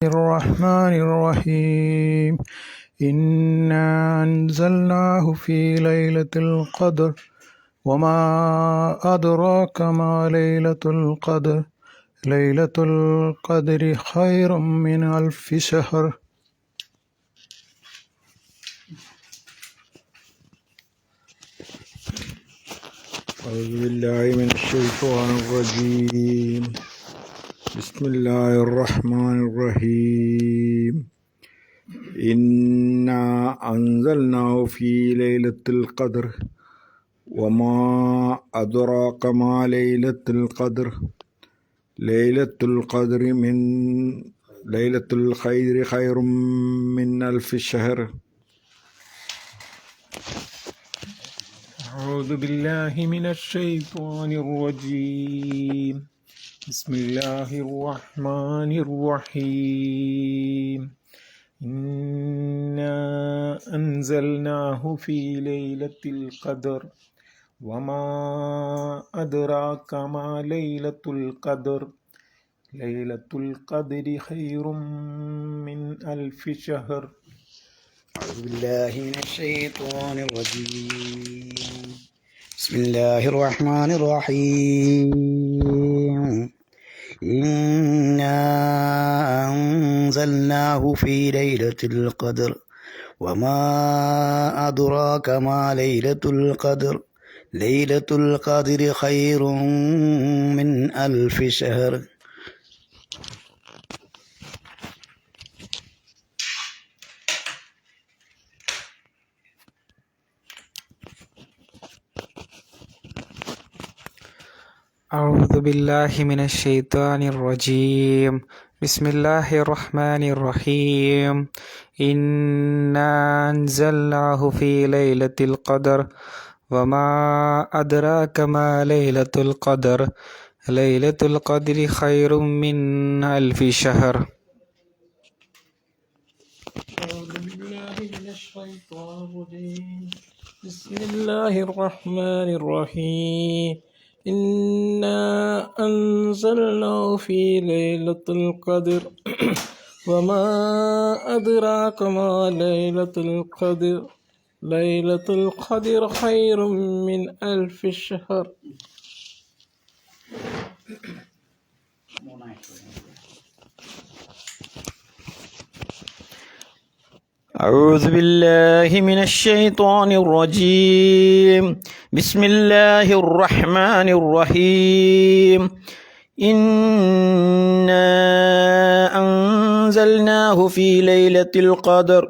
الرحمن الرحيم إنا أنزلناه في ليلة القدر وما أدراك ما ليلة القدر ليلة القدر خير من ألف شهر. أعوذ بالله من الشيطان الرجيم. بسم الله الرحمن الرحيم. إنا أنزلناه في ليلة القدر وما أدراك ما ليلة القدر ليلة القدر من ليلة الخير خير من ألف شهر. أعوذ بالله من الشيطان الرجيم. بسم الله الرحمن الرحيم. إنا أنزلناه في ليلة القدر وما أدراك ما ليلة القدر ليلة القدر خير من ألف شهر. أعوذ بالله من الشيطان الرجيم. بسم الله الرحمن الرحيم. إنا أنزلناه في ليلة القدر وما أدراك ما ليلة القدر ليلة القدر خير من ألف شهر. أعوذ بالله من الشيطان الرجيم. بسم الله الرحمن الرحيم. إنا أنزلناه في ليلة القدر وما أدراك ما ليلة القدر ليلة القدر خير من ألف شهر. أعوذ بالله من الشيطان الرجيم. بسم الله الرحمن الرحيم. إنا أنزلناه في ليلة القدر وما أدراك ما ليلة القدر ليلة القدر خير من ألف شهر. أعوذ بالله من الشيطان الرجيم. بسم الله الرحمن الرحيم. إنا أنزلناه في ليلة القدر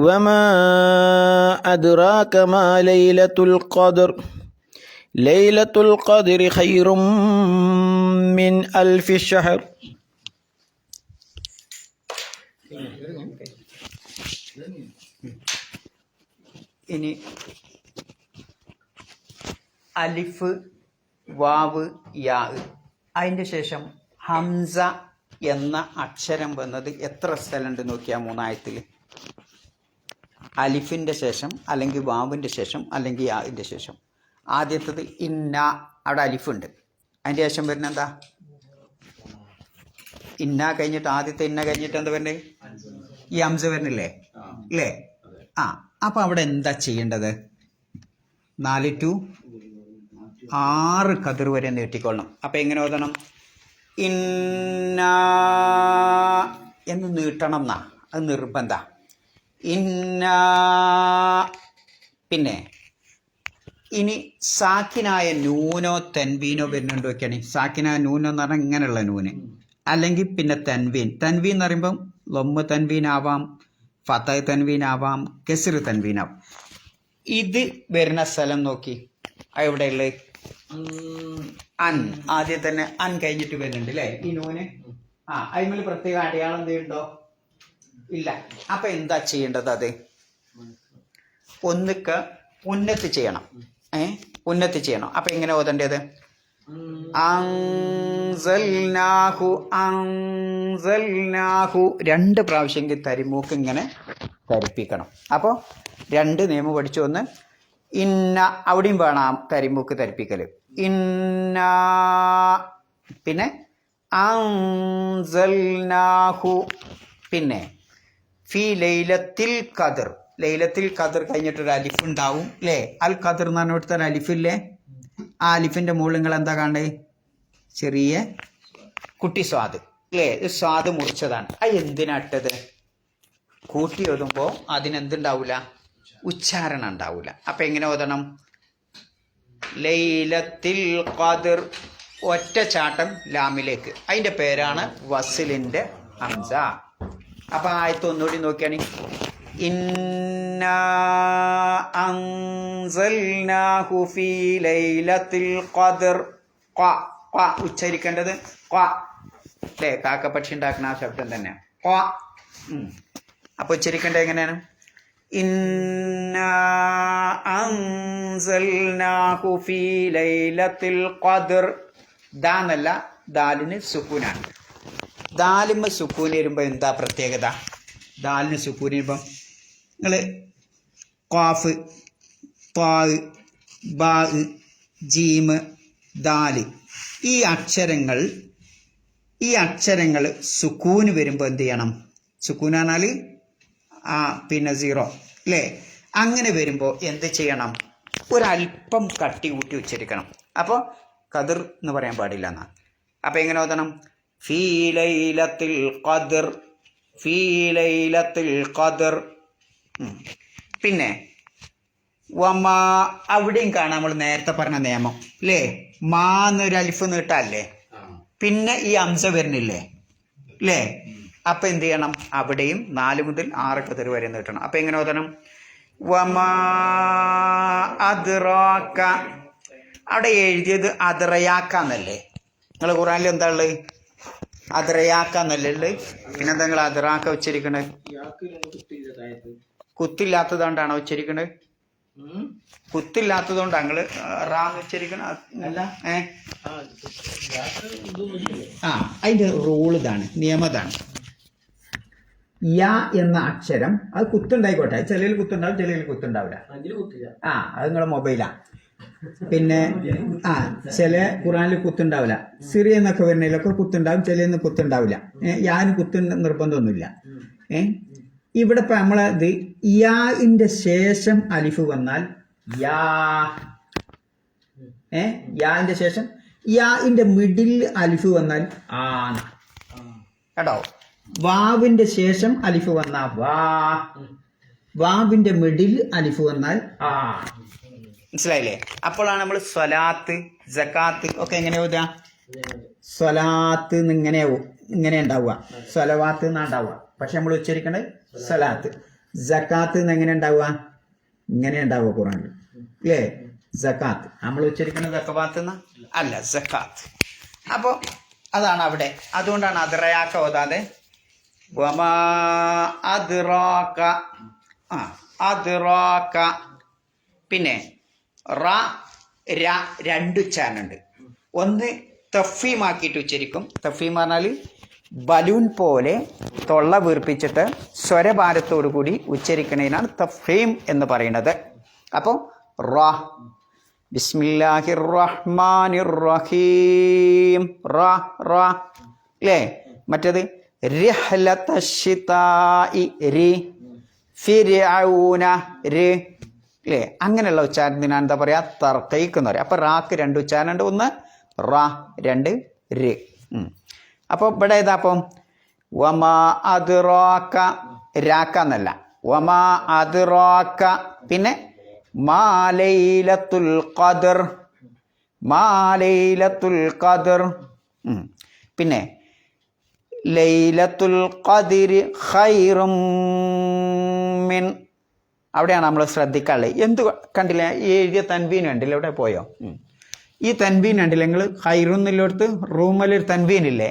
وما أدراك ما ليلة القدر ليلة القدر خير من ألف شهر. ഇനി അലിഫ്, വാവ്, യാ, അതിൻ്റെ ശേഷം ഹംസ എന്ന അക്ഷരം വന്നത് എത്ര സ്ഥലമുണ്ട് നോക്കിയാൽ മൂന്നായത്തിൽ. അലിഫിൻ്റെ ശേഷം അല്ലെങ്കിൽ വാവിൻ്റെ ശേഷം അല്ലെങ്കിൽ യാവിൻ്റെ ശേഷം. ആദ്യത്തത് ഇന്ന, അവിടെ അലിഫുണ്ട്. അതിൻ്റെ ശേഷം വരുന്ന എന്താ? ഇന്ന കഴിഞ്ഞിട്ട് ആദ്യത്തെ ഇന്ന കഴിഞ്ഞിട്ട് എന്താ വരുന്നത്? ഈ ഹംസ വരുന്നില്ലേ? ഇല്ലേ? ആ, അപ്പം അവിടെ എന്താ ചെയ്യേണ്ടത്? 4 to 6 കതിർ വരെ നീട്ടിക്കൊള്ളണം. അപ്പം എങ്ങനെ ഓതണം? ഇന്ന എന്ന് നീട്ടണം എന്നാ, അത് നിർബന്ധ. ഇന്ന. പിന്നെ ഇനി സാക്കിനായ നൂനോ തെൻവീനോ വരുന്നുണ്ടോ നോക്കിയാണ്. സാക്കിനായ നൂനോ എന്ന് പറഞ്ഞാൽ ഇങ്ങനെയുള്ള നൂന്, അല്ലെങ്കിൽ പിന്നെ തെൻവീൻ. തെൻവീൻ എന്ന് പറയുമ്പം ലൊമ്മ് തെൻവീൻ ആവാം, ഫത്തഹ് തൻവീൻ ആവാം, കെസ്ർ തൻവീൻ ആവാം. ഇത് വരുന്ന സ്ഥലം നോക്കി, എവിടെയുള്ളത്? അൻ. ആദ്യം തന്നെ അൻ കഴിഞ്ഞിട്ട് വരുന്നുണ്ട് അല്ലേ ഈ നൂന്. ആ, അതിന്മേൽ പ്രത്യേക അടയാളം എന്തെയുണ്ടോ? ഇല്ല. അപ്പൊ എന്താ ചെയ്യേണ്ടത്? അത് ഒന്നിക്ക് ഉന്നത്തി ചെയ്യണം. ഉന്നത്തി ചെയ്യണം. അപ്പൊ എങ്ങനെ ഓതേണ്ടത്? അൻസൽനാഹു, അൻസൽനാഹു 2 പ്രാവശ്യം തരിമൂക്ക് ഇങ്ങനെ തരിപ്പിക്കണം. അപ്പോൾ 2 നിയമം പഠിച്ചു. ഒന്ന് ഇന്ന, അവിടെയും വേണം തരിമൂക്ക് തരിപ്പിക്കൽ. ഇന്ന. പിന്നെ അൻസൽനാഹു. പിന്നെ ഫി ലൈലത്തിൽ ഖദർ. ലൈലത്തിൽ ഖദർ കഴിഞ്ഞിട്ടൊരു അലിഫ് ഉണ്ടാവും അല്ലേ? അൽ ഖദർ എന്ന് പറഞ്ഞിടത്ത് ഒരു അലിഫില്ലേ? ആ അലിഫിൻ്റെ മുകളിൽ നിങ്ങൾ എന്താ കാണുന്നത്? ചെറിയ കുട്ടി സ്വാദ് അല്ലേ? സ്വാദ് മുറിച്ചതാണ്. അത് എന്തിനാട്ടത്? കൂട്ടി ഓതുമ്പോൾ അതിനെന്തുണ്ടാവില്ല? ഉച്ചാരണം ഉണ്ടാവില്ല. അപ്പം എങ്ങനെ ഓതണം? ലൈലത്തിൽ ഖദർ ഒറ്റ ചാട്ടം ലാമിലേക്ക്. അതിൻ്റെ പേരാണ് വസിലിൻ്റെ ഹംസ. അപ്പം ആയത്ത് ഒന്നുകൂടി നോക്കിയാണ്. ഇന്നാ അൻസൽനാഹു ഫീ ലൈലത്തിൽ ഖദർ. ഖ ഖ ഉച്ചരിക്കേണ്ടത് ഖ അല്ലേ? കാക്കപ്പക്ഷി ഉണ്ടാക്കുന്ന ആ ശബ്ദം തന്നെയാണ് ഖ. അപ്പോൾ ഉച്ചരിക്കേണ്ടത് എങ്ങനെയാണ്? ഇന്നാ അൻസൽനാഹു ഫീ ലൈലത്തിൽ ഖദർ. ദാ എന്നല്ല, ദാലിന് സുക്കൂനാണ്. ദാലിമ്മ സുക്കൂൻ വരുമ്പോൾ എന്താ പ്രത്യേകത? ദാലിന് സുക്കൂൻ വരുമ്പം നിങ്ങൾ ഖാഫ്, ത്വാ, ബാ, ജീമ്, ദാല് ഈ അക്ഷരങ്ങൾ സുക്കൂന് വരുമ്പോൾ എന്ത് ചെയ്യണം? സുക്കൂൻ പറഞ്ഞാൽ പിന്നെ 0 അല്ലേ? അങ്ങനെ വരുമ്പോൾ എന്ത് ചെയ്യണം? ഒരല്പം കട്ടി കൂട്ടി ഉച്ചരിക്കണം. അപ്പോൾ ഖദർ എന്ന് പറയാൻ പാടില്ല എന്നാ. അപ്പം എങ്ങനെ ഓതണം? ഫീ ലൈലത്തിൽ ഖദർ, ഫീ ലൈലത്തിൽ ഖദർ. പിന്നെ വമാ, അവിടെയും കാണാം നമ്മൾ നേരത്തെ പറഞ്ഞ നിയമം അല്ലേ? മാ എന്നൊരു അലിഫ് നീട്ടല്ലേ? പിന്നെ ഈ ഹംസ വരുന്നില്ലേ അല്ലേ? അപ്പം എന്ത് ചെയ്യണം? അവിടെയും 4 മുതൽ 6 ഖദർ വരെ നീട്ടണം. അപ്പം എങ്ങനെ ഓതണം? വമാ അദ്റാക. അവിടെ എഴുതിയത് അദ്റയാക്ക എന്നല്ലേ? നിങ്ങൾ ഖുർആനിൽ എന്താ ഉള്ളത്? അദ്റയാക്ക എന്നല്ലേ ഉള്ളത്? പിന്നെന്താ നിങ്ങൾ അദ്റാക്ക ഉച്ചരിക്കണത്? കുത്തില്ലാത്തതുകൊണ്ടാണോ ഉച്ചരിക്കണത്? കുത്തില്ലാത്തതുകൊണ്ട് ഞങ്ങൾ റാന്ന് ഉച്ചരിക്കണം അല്ല? അതിന്റെ റൂൾ ഇതാണ്, നിയമം ഇതാണ്. യ എന്ന അക്ഷരം അത് കുത്തുണ്ടായിക്കോട്ടെ. ചിലയിൽ കുത്തുണ്ടാവും, ചിലയിൽ കുത്തുണ്ടാവില്ല. അത് നിങ്ങളെ മൊബൈലാ. പിന്നെ ചില ഖുറാനിൽ കുത്തുണ്ടാവില്ല. സിറിയ എന്നൊക്കെ വരുന്നതിലൊക്കെ കുത്തുണ്ടാവും, ചിലന്ന് കുത്തുണ്ടാവില്ല. യാന് കുത്ത് നിർബന്ധമൊന്നുമില്ല. ഇവിടെ ഇപ്പം നമ്മളത് യാന്റെ ശേഷം അലിഫ് വന്നാൽ യാ, യാന്റെ ശേഷം യാന്റെ മിഡിൽ അലിഫ് വന്നാൽ ആ കേട്ടോ. വാവിന്റെ ശേഷം അലിഫ് വന്നാൽ വാ, വാവിന്റെ മിഡിൽ അലിഫ് വന്നാൽ ആ. മനസ്സിലായില്ലേ? അപ്പോഴാണ് നമ്മൾ സ്വലാത്ത്, സകാത്ത് ഒക്കെ എങ്ങനെ ഓതുക? സ്വലാത്ത് ഇങ്ങനെ ഉണ്ടാവുക, സ്വലവാത്ത് എന്നാ ഉണ്ടാവുക. പക്ഷെ നമ്മൾ ഉച്ചരിക്കേണ്ടത് സ്വലാത്ത്. സക്കാത്ത് എന്ന് എങ്ങനെ ഉണ്ടാവുക? ഇങ്ങനെ ഉണ്ടാവുക ഖുറാനിൽ അല്ലേ? സക്കാത്ത്. നമ്മൾ ഉച്ചരിക്കുന്നത് സക്കവാത്ത് എന്ന അല്ല, സക്കാത്ത്. അപ്പോൾ അതാണ് അവിടെ. അതുകൊണ്ടാണ് അദ്റയാക്ക ഓതാതെ വമാ അദ്റാക. അദ്റാക. പിന്നെ റ ര 2 ഉച്ചാരണുണ്ട്. ഒന്ന് തഫീമാക്കിയിട്ട് ഉച്ചരിക്കും. തഫീം പറഞ്ഞാൽ ബലൂൺ പോലെ തൊള്ള വീർപ്പിച്ചിട്ട് സ്വരഭാരത്തോടു കൂടി ഉച്ചരിക്കുന്നതിനാണ് തഫീം എന്ന് പറയുന്നത്. അപ്പോൾ റ, ബിസ്മില്ലാഹിർ റഹ്മാനിർ റഹീം, റ റ അല്ലേ? മറ്റേത് റിഹ്ലതശ്ശിതാഇ രി, ഫിർഔന രി അല്ലേ? അങ്ങനെയുള്ള ഉച്ചാരണത്തിനാണ് എന്താ പറയുക? തർക്കീക്ക് എന്ന് പറയുക. അപ്പോൾ റാക്ക് 2 ഉച്ചാരണമുണ്ട്. ഒന്ന് റ, 2 രി. അപ്പോൾ ഇവിടെ ഏതാ? അപ്പം വമാ അദ്റാക, രാക്ക എന്നല്ല, വമാ അദ്റാക. പിന്നെ മാ ലൈലത്തുൽ ഖദർ, മാ ലൈലത്തുൽ ഖദർ. പിന്നെ ലൈലത്തുൽ ഖദ്രി ഖൈറും മിൻ. അവിടെയാണ് നമ്മൾ ശ്രദ്ധിക്കാനുള്ളത്. എന്ത് കണ്ടില്ല? ഈ എഴുതിയ തൻവീൻ കണ്ടില്ല? ഇവിടെ പോയോ? ഈ തൻവീൻ കണ്ടില്ല നിങ്ങൾ? ഖൈറുന്നില്ലടുത്ത് റൂമിലൊരു തൻവീനില്ലേ?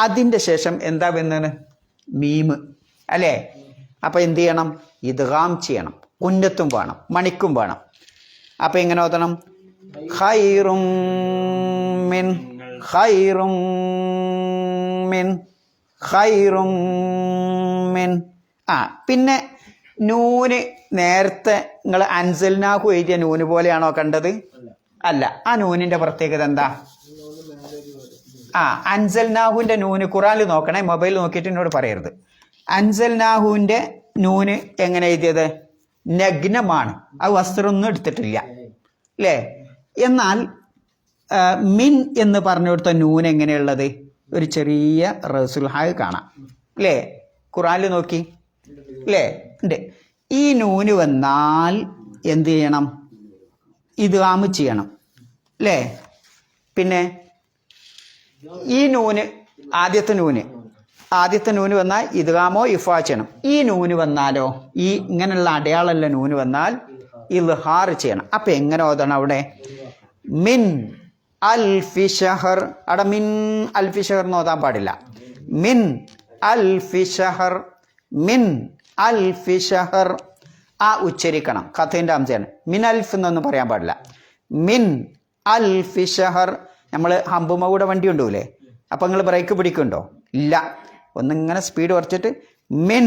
അതിൻ്റെ ശേഷം എന്താ വരുന്നത്? മീമ് അല്ലേ? അപ്പം എന്ത് ചെയ്യണം? ഇദ്ഗാം ചെയ്യണം. കുന്നത്തും വേണം, മണിക്കും വേണം. അപ്പം എങ്ങനെ ഓതണം? ഖൈറും മിൻ, ഖൈറും മിൻ, ഖൈറും മിൻ. പിന്നെ നൂന് നേരത്തെ നിങ്ങൾ അൻസൽനാഹു എഴുതിയ നൂന് പോലെയാണോ കണ്ടത്? അല്ല. ആ നൂനിൻ്റെ പ്രത്യേകത എന്താ? അൻസൽനാഹുവിൻ്റെ നൂന് ഖുറാനിൽ നോക്കണേ, മൊബൈൽ നോക്കിയിട്ട് എന്നോട് പറയരുത്. അൻസൽനാഹുവിൻ്റെ നൂന് എങ്ങനെ എഴുതിയത്? നഗ്നമാണ്, ആ വസ്ത്രമൊന്നും എടുത്തിട്ടില്ല അല്ലേ. എന്നാൽ മിൻ എന്ന് പറഞ്ഞു കൊടുത്ത നൂൻ എങ്ങനെയുള്ളത്? ഒരു ചെറിയ റസുൽഹായ് കാണാം അല്ലേ, ഖുറാനിൽ നോക്കി അല്ലേ, ഉണ്ട്. ഈ നൂന് വന്നാൽ എന്ത് ചെയ്യണം? ഇദ്ഗാം ചെയ്യണം അല്ലേ. പിന്നെ ഈ നൂന് ആദ്യത്തെ നൂന് വന്നാൽ ഇദ്ഗാമോ ഇഫാ ചെയ്യണം. ഈ നൂന് വന്നാലോ, ഈ ഇങ്ങനെയുള്ള അടയാളമുള്ള നൂന് വന്നാൽ ഇൽഹാർ ചെയ്യണം. അപ്പം എങ്ങനെ ഓതണം അവിടെ? മിൻ അൽഫി ഷഹർ. അവിടെ മിൻ അൽഫി ഷഹർ എന്ന് ഓതാൻ പാടില്ല. മിൻ അൽഫി ഷഹർ, മിൻ അൽഫി ഷഹർ. ആ ഉച്ചരിക്കണം, കഥേൻ്റെ അംശമാണ്. മിൻ അൽഫ് എന്നൊന്നും പറയാൻ പാടില്ല. മിൻ അൽഫി ഷഹർ. നമ്മൾ ഹമ്പുമ കൂടെ വണ്ടി കൊണ്ടുപോകില്ലേ, അപ്പം നിങ്ങൾ ബ്രേക്ക് പിടിക്കുന്നുണ്ടോ? ഇല്ല. ഒന്നിങ്ങനെ സ്പീഡ് കുറച്ചിട്ട് മിൻ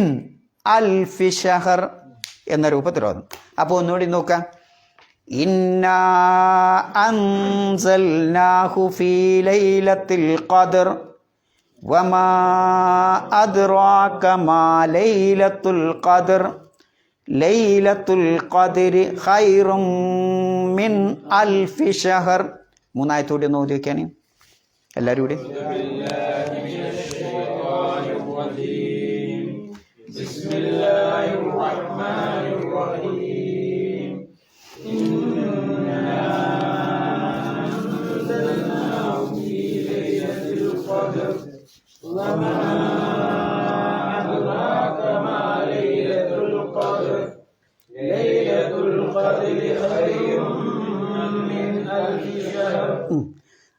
അൽഫി ഷഹർ എന്ന രൂപത്തിൽ ഓതും. അപ്പോൾ ഒന്നുകൂടി നോക്കാം. ഇന്നാ അൻസൽനാഹു ഫീ ലൈലത്തിൽ ഖദ്ർ വമാ അദ്റാക മാ ലൈലത്തുൽ ഖദ്ർ ലൈലത്തുൽ ഖദ്രി ഖൈറും മിൻ അൽഫി ഷഹർ. മൂന്നായത്തോടെ ഒന്ന് ഓതി വയ്ക്കാണ് എല്ലാവരും കൂടി.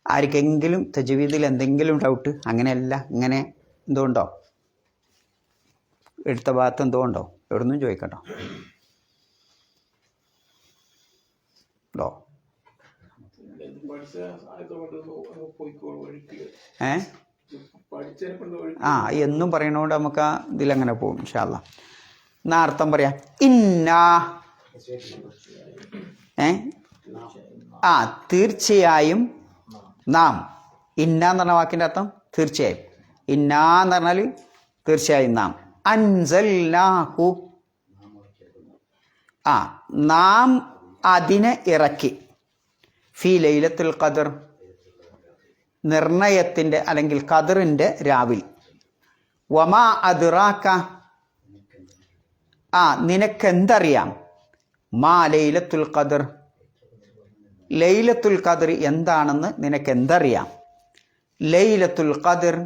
ആർക്കെങ്കിലും തജ്വീദിൽ എന്തെങ്കിലും ഡൗട്ട്? അങ്ങനെയല്ല, ഇങ്ങനെ എന്തോ ഉണ്ടോ? എടുത്ത ഭാഗത്ത് എന്തോ ഉണ്ടോ? എവിടുന്നും ചോദിക്കട്ടോ. ഉണ്ടോ? എന്നും പറയണോണ്ട് നമുക്ക് ആ ഇതിലങ്ങനെ പോകും ഇൻഷാ അല്ലാ. എന്നാ അർത്ഥം പറയാം. ഇന്നാ തീർച്ചയായും നാം. ഇന്ന എന്ന് പറഞ്ഞ വാക്കിൻ്റെ അർത്ഥം തീർച്ചയായും. ഇന്ന എന്ന് പറഞ്ഞാൽ തീർച്ചയായും നാം. അൻസൽനാഹു, നാം അതിനെ ഇറക്കി. ഫീ ലൈലത്തുൽ ഖദ്ർ, നിർണയത്തിൻ്റെ അല്ലെങ്കിൽ ഖദ്റിൻ്റെ രാവിൽ. വമാ അദ്റാക, നിനക്കെന്തറിയാം? മാ ലൈലത്തുൽ ഖദ്ർ, ലൈലത്തുൽ ഖദ്ർ എന്താണെന്ന് നിനക്കെന്തറിയാം? ലൈലത്തുൽ ഖദ്ർ,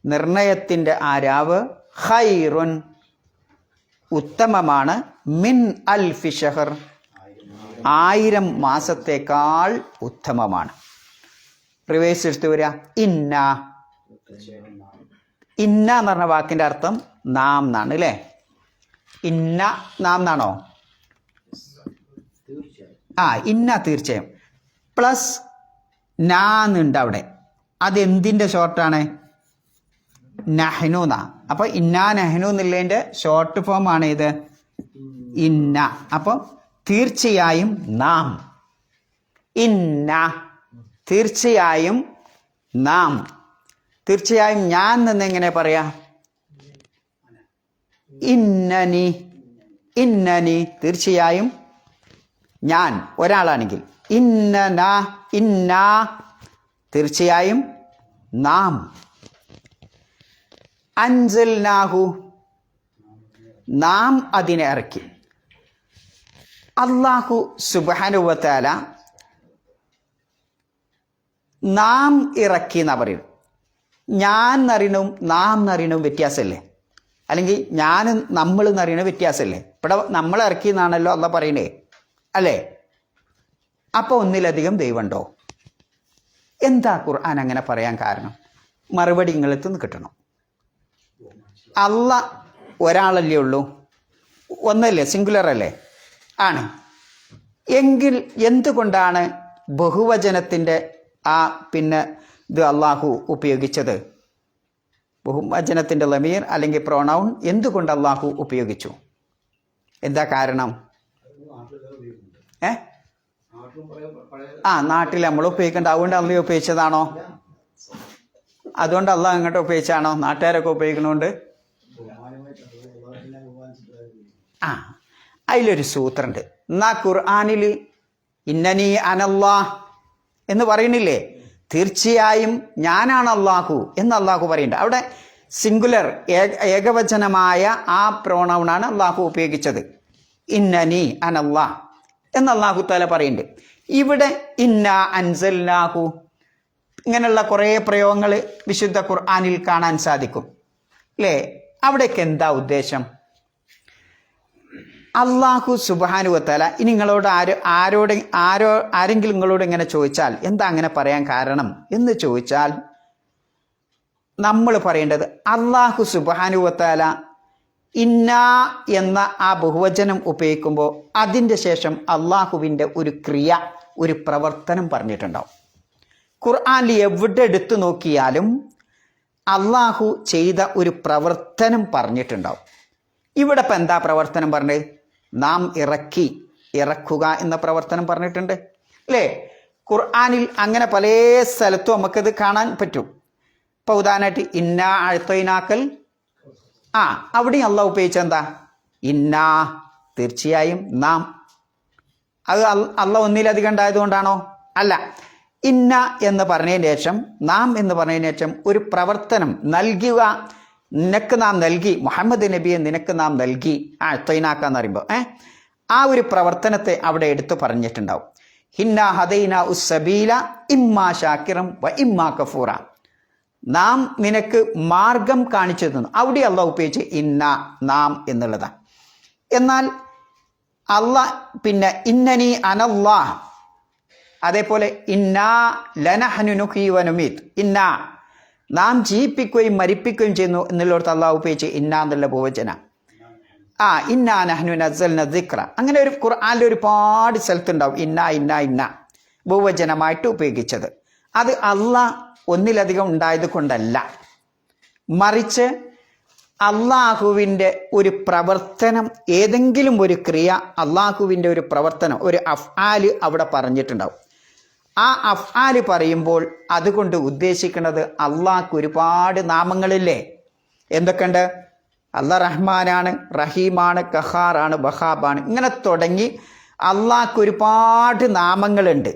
നിർണയത്തിൻ്റെ ആ രാവ്, ഖൈറുൻ, ഉത്തമമാണ്, മിൻ അൽഫി ഷഹർ, 1000 മാസത്തേക്കാൾ ഉത്തമമാണ്. റിവേഴ്സ് എടുത്ത് വരിക. ഇന്ന എന്ന് പറഞ്ഞ വാക്കിൻ്റെ അർത്ഥം നാം എന്നാണ് അല്ലേ. ഇന്ന നാം എന്നാണോ? ഇന്ന തീർച്ചയായും. പ്ലസ് നാന്നുണ്ട് അവിടെ. അതെന്തിൻ്റെ ഷോർട്ടാണ്? നഹ്നു എന്നാ. അപ്പം ഇന്നാ നഹ്നു എന്നുള്ളതിൻ്റെ ഷോർട്ട് ഫോം ആണ് ഇത് ഇന്ന. അപ്പം തീർച്ചയായും നാം. ഇന്ന തീർച്ചയായും നാം. തീർച്ചയായും ഞാൻ എന്നെങ്ങനെ പറയാ? ഇന്നനി, ഇന്നനി തീർച്ചയായും ഞാൻ ഒരാളാണെങ്കിൽ. ഇന്നന, ഇന്ന തീർച്ചയായും നാം. അൻസൽനാഹു നാം അതിനെ ഇറക്കി. അല്ലാഹു സുബ്ഹാനഹു വ തആല നാം ഇറക്കി എന്നാ പറയുന്നത്. ഞാൻ എന്നറിയണവും നാം എന്നറിയണവും വ്യത്യാസമല്ലേ? അല്ലെങ്കിൽ ഞാൻ നമ്മൾ എന്നറിയണ വ്യത്യാസമല്ലേ? ഇവിടെ നമ്മൾ ഇറക്കി എന്നാണല്ലോ അല്ല പറയണേ അല്ലേ? അപ്പോൾ ഒന്നിലധികം ദൈവമുണ്ടോ? എന്താ ഖുർആൻ അങ്ങനെ പറയാൻ കാരണം? മറുപടി നിങ്ങളെത്ത് നിന്ന് കിട്ടണം. അല്ല ഒരാളല്ലേ ഉള്ളൂ, ഒന്നല്ലേ, സിംഗുലർ അല്ലേ? ആണ്. എങ്കിൽ എന്തുകൊണ്ടാണ് ബഹുവചനത്തിൻ്റെ പിന്നെ ഇത് അള്ളാഹു ഉപയോഗിച്ചത്? ബഹുവചനത്തിൻ്റെ ലമീർ അല്ലെങ്കിൽ പ്രൊനൗൺ എന്തുകൊണ്ട് അള്ളാഹു ഉപയോഗിച്ചു? എന്താ കാരണം? നാട്ടിൽ നമ്മൾ ഉപയോഗിക്കേണ്ട, അതുകൊണ്ട് അള്ളാഹു ഉപയോഗിച്ചതാണോ? അതുകൊണ്ട് അള്ളാഹ് അങ്ങോട്ട് ഉപയോഗിച്ചാണോ? നാട്ടുകാരൊക്കെ ഉപയോഗിക്കണോണ്ട്? ആ, അതിലൊരു സൂത്രമുണ്ട്. എന്നാ ഖുർആനിൽ ഇന്നനി അനല്ലാ എന്ന് പറയണില്ലേ? തീർച്ചയായും ഞാനാണ് അള്ളാഹു എന്ന് അള്ളാഹു പറയുന്നുണ്ട്. അവിടെ സിംഗുലർ ഏകവചനമായ ആ പ്രോണൗണാണ് അള്ളാഹു ഉപയോഗിച്ചത്. ഇന്നനി അനല്ലാ എന്ന് അള്ളാഹു തആല പറയുന്നുണ്ട്. ഇവിടെ ഇന്ന അൻസൽനാഹു ഇങ്ങനെയുള്ള കുറേ പ്രയോഗങ്ങൾ വിശുദ്ധ ഖുർആനിൽ കാണാൻ സാധിക്കും അല്ലേ? അവിടേക്ക് എന്താ ഉദ്ദേശം? അള്ളാഹു സുബ്ഹാനഹു വ തആല നിങ്ങളോട് ആരെങ്കിലും നിങ്ങളോട് ഇങ്ങനെ ചോദിച്ചാൽ എന്താ അങ്ങനെ പറയാൻ കാരണം എന്ന് ചോദിച്ചാൽ നമ്മൾ പറയേണ്ടത് അള്ളാഹു സുബ്ഹാനഹു വ തആല ഇന്ന എന്ന ആ ബഹുവചനം ഉപയോഗിക്കുമ്പോൾ അതിൻ്റെ ശേഷം അള്ളാഹുവിൻ്റെ ഒരു ക്രിയ, ഒരു പ്രവർത്തനം പറഞ്ഞിട്ടുണ്ടാവും. ഖുർആനിൽ എവിടെ എടുത്തു നോക്കിയാലും അള്ളാഹു ചെയ്ത ഒരു പ്രവർത്തനം പറഞ്ഞിട്ടുണ്ടാവും. ഇവിടെ ഇപ്പം എന്താ പ്രവർത്തനം പറഞ്ഞത്? നാം ഇറക്കുക എന്ന പ്രവർത്തനം പറഞ്ഞിട്ടുണ്ട് അല്ലേ? ഖുർആനിൽ അങ്ങനെ പല സ്ഥലത്തും നമുക്കത് കാണാൻ പറ്റും. ഇപ്പം ഉദാഹരണമായിട്ട് ഇന്നാ അഴ്ത്തൈനാക്കൽ, അവിടെ അള്ളാഹു ഉപയോഗിച്ച എന്താ? ഇന്നാ, തീർച്ചയായും നാം. അത് അള്ളാഹ് ഒന്നിലധികം ഉണ്ടായതുകൊണ്ടാണോ? അല്ല. ഇന്ന എന്ന് പറഞ്ഞതിന് ശേഷം, നാം എന്ന് പറഞ്ഞതിന് ശേഷം ഒരു പ്രവർത്തനം നൽകുക. നിനക്ക് നാം നൽകി, മുഹമ്മദ് നബിയെ നിനക്ക് നാം നൽകി, അഴ്ത്തൈനാക്കാന്ന് പറയുമ്പോൾ ആ ഒരു പ്രവർത്തനത്തെ അവിടെ എടുത്തു പറഞ്ഞിട്ടുണ്ടാവും. ഹിന്ന ഹദൈന ഉസ്സബീല ഇമ്മാ ഷാക്കിറം വ ഇമ്മാ കഫൂറ. നാം നിനക്ക് മാർഗം കാണിച്ചു തന്നു. അവിടെ അള്ളാഹ് ഉപയോഗിച്ച് ഇന്ന, നാം എന്നുള്ളതാണ്. എന്നാൽ പിന്നെ ഇന്നനി അനല്ലാ, അതേപോലെ ഇന്നാ ലനഹ്നു നുഹ്യി വ നുമീത്, ഇന്നാ നാം ജീവിപ്പിക്കുകയും മരിപ്പിക്കുകയും ചെയ്യുന്നു എന്നുള്ളടത്ത് അള്ളാഹു ഉപയോഗിച്ച് ഇന്ന എന്നുള്ള ബഹുവചന. ഇന്നാ നഹ്നു നസ്സൽന ദിക്ര. അങ്ങനെ ഒരു ഖുർആനിൽ ഒരുപാട് സ്ഥലത്തുണ്ടാവും ഇന്ന ഇന്ന ഇന്ന ബഹുവചനമായിട്ട് ഉപയോഗിച്ചത്. അത് അള്ളാഹ് ഒന്നിലധികം ഉണ്ടായത് കൊണ്ടല്ല, മറിച്ച് അള്ളാഹുവിൻ്റെ ഒരു പ്രവർത്തനം, ഏതെങ്കിലും ഒരു ക്രിയ, അള്ളാഹുവിൻ്റെ ഒരു പ്രവർത്തനം, ഒരു അഫ്ആല് അവിടെ പറഞ്ഞിട്ടുണ്ടാവും. ആ അഫ്ആല് പറയുമ്പോൾ അതുകൊണ്ട് ഉദ്ദേശിക്കുന്നത് അള്ളാഹ്ക്ക് ഒരുപാട് നാമങ്ങളില്ലേ? എന്തൊക്കെയുണ്ട്? അള്ളാഹ് റഹ്മാനാണ്, റഹീമാണ്, ഖഹാറാണ്, വഹാബാണ്, ഇങ്ങനെ തുടങ്ങി അള്ളാഹ്ക്ക് ഒരുപാട് നാമങ്ങളുണ്ട്.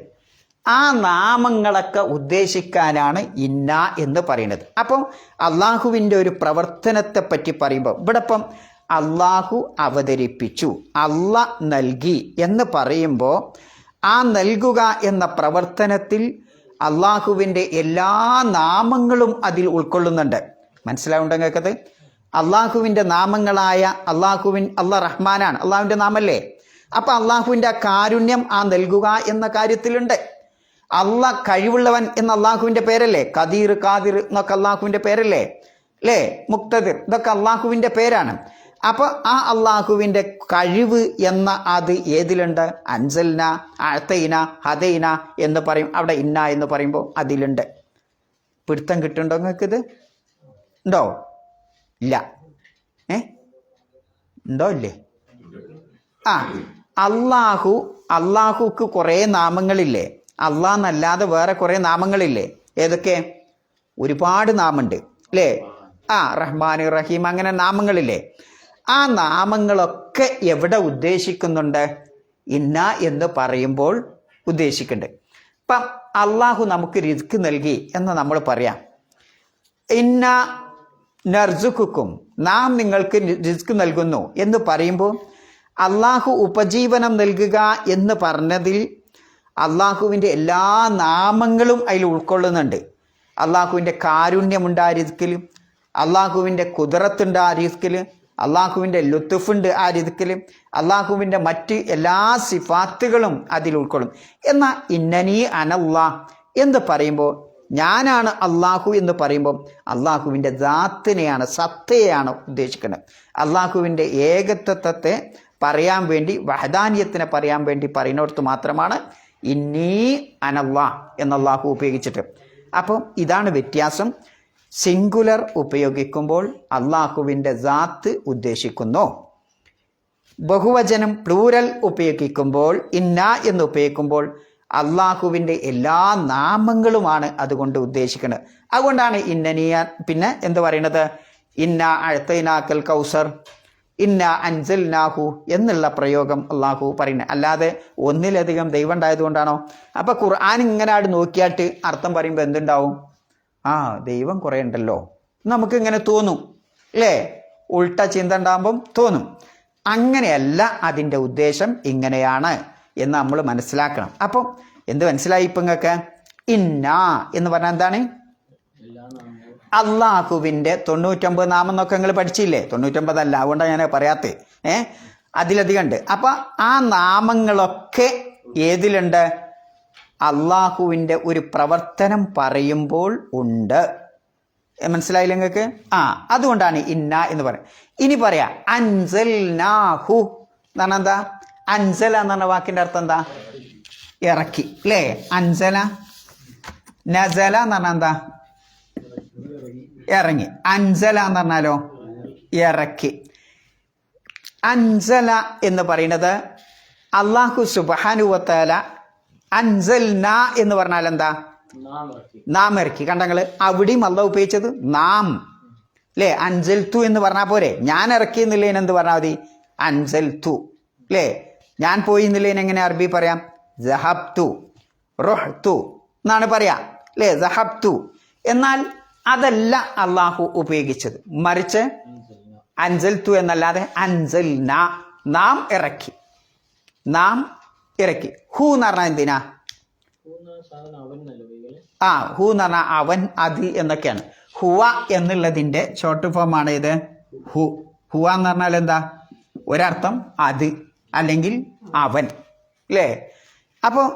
ആ നാമങ്ങളൊക്കെ ഉദ്ദേശിക്കാനാണ് ഇന്ന എന്ന് പറയുന്നത്. അപ്പം അള്ളാഹുവിൻ്റെ ഒരു പ്രവർത്തനത്തെ പറ്റി പറയുമ്പോൾ ഇവിടെ ഇപ്പം അള്ളാഹു അവതരിപ്പിച്ചു, അള്ളാഹ് നൽകി എന്ന് പറയുമ്പോൾ ആ നൽകുക എന്ന പ്രവർത്തനത്തിൽ അള്ളാഹുവിൻ്റെ എല്ലാ നാമങ്ങളും അതിൽ ഉൾക്കൊള്ളുന്നുണ്ട്. മനസ്സിലാവുണ്ടോ നിങ്ങൾക്കത്? അള്ളാഹുവിൻ്റെ നാമങ്ങളായ അള്ളാഹ് റഹ്മാനാണ്, അള്ളാഹുവിൻ്റെ നാമല്ലേ? അപ്പം അള്ളാഹുവിൻ്റെ കാരുണ്യം ആ നൽകുക എന്ന കാര്യത്തിലുണ്ട്. അള്ളാഹ് കഴിവുള്ളവൻ എന്ന അള്ളാഹുവിൻ്റെ പേരല്ലേ? ഖദീർ, ഖാദിർ എന്നൊക്കെ അള്ളാഹുവിൻ്റെ പേരല്ലേ? അല്ലേ? മുക്തദിർ, ഇതൊക്കെ അള്ളാഹുവിൻ്റെ പേരാണ്. അപ്പോൾ ആ അള്ളാഹുവിൻ്റെ കഴിവ് എന്ന അത് ഏതിലുണ്ട്? അൻസൽന, അഅ്തൈന, ഹദൈന എന്ന് പറയും. അവിടെ ഇന്ന എന്ന് പറയുമ്പോൾ അതിലുണ്ട്. പിടുത്തം കിട്ടുന്നുണ്ടോ നിങ്ങൾക്കിത്? ഉണ്ടോ? ഇല്ല. ഉണ്ടോ? ഇല്ലേ? അള്ളാഹുക്ക് കുറേ നാമങ്ങളില്ലേ? അള്ളാഹ്ന്നല്ലാതെ വേറെ കുറേ നാമങ്ങളില്ലേ? ഏതൊക്കെ? ഒരുപാട് നാമുണ്ട് അല്ലേ? റഹ്മാൻ, റഹീം, അങ്ങനെ നാമങ്ങളില്ലേ? ആ നാമങ്ങളൊക്കെ എവിടെ ഉദ്ദേശിക്കുന്നുണ്ട്? ഇന്ന എന്ന് പറയുമ്പോൾ ഉദ്ദേശിക്കുന്നുണ്ട്. ഇപ്പം അള്ളാഹു നമുക്ക് റിസ്ക് നൽകി എന്ന് നമ്മൾ പറയാം. ഇന്ന നർസുക്കും, നാം നിങ്ങൾക്ക് റിസ്ക് നൽകുന്നു എന്ന് പറയുമ്പോൾ അള്ളാഹു ഉപജീവനം നൽകുക എന്ന് പറഞ്ഞതിൽ അള്ളാഹുവിൻ്റെ എല്ലാ നാമങ്ങളും അതിൽ ഉൾക്കൊള്ളുന്നുണ്ട്. അള്ളാഹുവിൻ്റെ കാരുണ്യമുണ്ട് ആ റിസ്കിൽ, അള്ളാഹുവിൻ്റെ കുദറത്തുണ്ട് ആ റിസ്കിൽ, അള്ളാഹുവിൻ്റെ ലുത്തുഫുണ്ട് ആ റിസ്കിൽ, അള്ളാഹുവിൻ്റെ മറ്റ് എല്ലാ സിഫാത്തുകളും അതിൽ ഉൾക്കൊള്ളും. എന്നാൽ ഇന്നനി അനല്ലാഹ് എന്ന് പറയുമ്പോൾ, ഞാനാണ് അള്ളാഹു എന്ന് പറയുമ്പോൾ അള്ളാഹുവിൻ്റെ ദാത്തിനെയാണ്, സത്തയെയാണ് ഉദ്ദേശിക്കുന്നത്. അള്ളാഹുവിൻ്റെ ഏകത്വത്തെ പറയാൻ വേണ്ടി, വഹദാനിയത്തിനെ പറയാൻ വേണ്ടി പറയുന്നിടത്ത് മാത്രമാണ് ഇന്നീ അനല്ലാഹ് എന്ന് അള്ളാഹു ഉപയോഗിച്ചിട്ട്. അപ്പം ഇതാണ് വ്യത്യാസം. സിംഗുലർ ഉപയോഗിക്കുമ്പോൾ അള്ളാഹുവിൻ്റെ ദാത്ത് ഉദ്ദേശിക്കുന്നു. ബഹുവചനം പ്ലൂരൽ ഉപയോഗിക്കുമ്പോൾ, ഇന്ന എന്ന് ഉപയോഗിക്കുമ്പോൾ അള്ളാഹുവിൻ്റെ എല്ലാ നാമങ്ങളുമാണ് അതുകൊണ്ട് ഉദ്ദേശിക്കുന്നത്. അതുകൊണ്ടാണ് ഇന്നനിയ പിന്നെ എന്ത് പറയണത്, ഇന്ന അഴ്ത്തൈനാക്കൽ കൗസർ, ഇന്ന അൻസൽനാഹു എന്നുള്ള പ്രയോഗം അള്ളാഹു പറയുന്നത്. അല്ലാതെ ഒന്നിലധികം ദൈവം ഉണ്ടായതുകൊണ്ടാണോ? അപ്പം ഖുർആൻ ഇങ്ങനെ ആട് നോക്കിയാട്ട് അർത്ഥം പറയുമ്പോൾ എന്തുണ്ടാവും? ആ, ദൈവം കുറേ ഉണ്ടല്ലോ നമുക്കിങ്ങനെ തോന്നും അല്ലേ? ഉൾട്ട ചിന്ത ഉണ്ടാകുമ്പം തോന്നും. അങ്ങനെയല്ല അതിൻ്റെ ഉദ്ദേശം ഇങ്ങനെയാണ് എന്ന് നമ്മൾ മനസ്സിലാക്കണം. അപ്പം എന്ത് മനസ്സിലായി ഇപ്പം നിങ്ങൾക്ക്? ഇന്ന എന്ന് പറഞ്ഞാൽ എന്താണ്? അള്ളാഹുവിൻ്റെ 99 നാമം എന്നൊക്കെ നിങ്ങൾ പഠിച്ചില്ലേ? 99 അല്ല, അതുകൊണ്ടാണ് ഞാൻ പറയാത്തത്. അതിലധികം ഉണ്ട്. അപ്പം ആ നാമങ്ങളൊക്കെ ഏതിലുണ്ട്? അള്ളാഹുവിൻ്റെ ഒരു പ്രവർത്തനം പറയുമ്പോൾ ഉണ്ട്. മനസ്സിലായില്ല നിങ്ങൾക്ക്? അതുകൊണ്ടാണ് ഇന്ന എന്ന് പറയാം. ഇനി പറയാ അൻസൽനാഹു എന്ന് പറഞ്ഞാൽ എന്താ? അൻസല എന്ന് പറഞ്ഞ വാക്കിൻ്റെ അർത്ഥം എന്താ? ഇറക്കി അല്ലേ? അൻസല. നസല എന്ന് പറഞ്ഞാൽ എന്താ? ഇറങ്ങി. അൻസല എന്ന് പറഞ്ഞാലോ? ഇറക്കി. അൻസല എന്ന് പറയുന്നത് അള്ളാഹു സുബ്ഹാനഹു വ തആല അൻസൽന എന്ന് പറഞ്ഞാൽ എന്താ? നാം ഇറക്കി. കണ്ടങ്ങള് അവിടെയും അള്ളാഹു ഉപയോഗിച്ചത് നാം അല്ലേ? അൻസൽതു എന്ന് പറഞ്ഞാൽ പോരെ? ഞാൻ ഇറക്കി എന്നുള്ളതിന് എന്ത് പറഞ്ഞാൽ മതി? അൻസൽതു അല്ലേ? ഞാൻ പോയി എന്നുള്ളതിന് എങ്ങനെ അറബി പറയാം? സഹബ്തു, റുഹ്തു എന്നാണ് പറയാ അല്ലേ? സഹബ്തു. എന്നാൽ അതല്ല അള്ളാഹു ഉപയോഗിച്ചത്. മറിച്ച് അൻസൽതു എന്നല്ലാതെ അൻസൽന, നാം ഇറക്കി. നാം ഇറക്കി. ഹു എന്ന് പറഞ്ഞാൽ എന്തിനാ? ഹു എന്ന് പറഞ്ഞാൽ അവൻ, അത് എന്നൊക്കെയാണ്. ഹുവ എന്നുള്ളതിൻ്റെ ഷോർട്ട് ഫോമാണ് ഇത് ഹു. ഹുവ എന്ന് പറഞ്ഞാൽ എന്താ? ഒരർത്ഥം അത് അല്ലെങ്കിൽ അവൻ അല്ലേ? അപ്പോൾ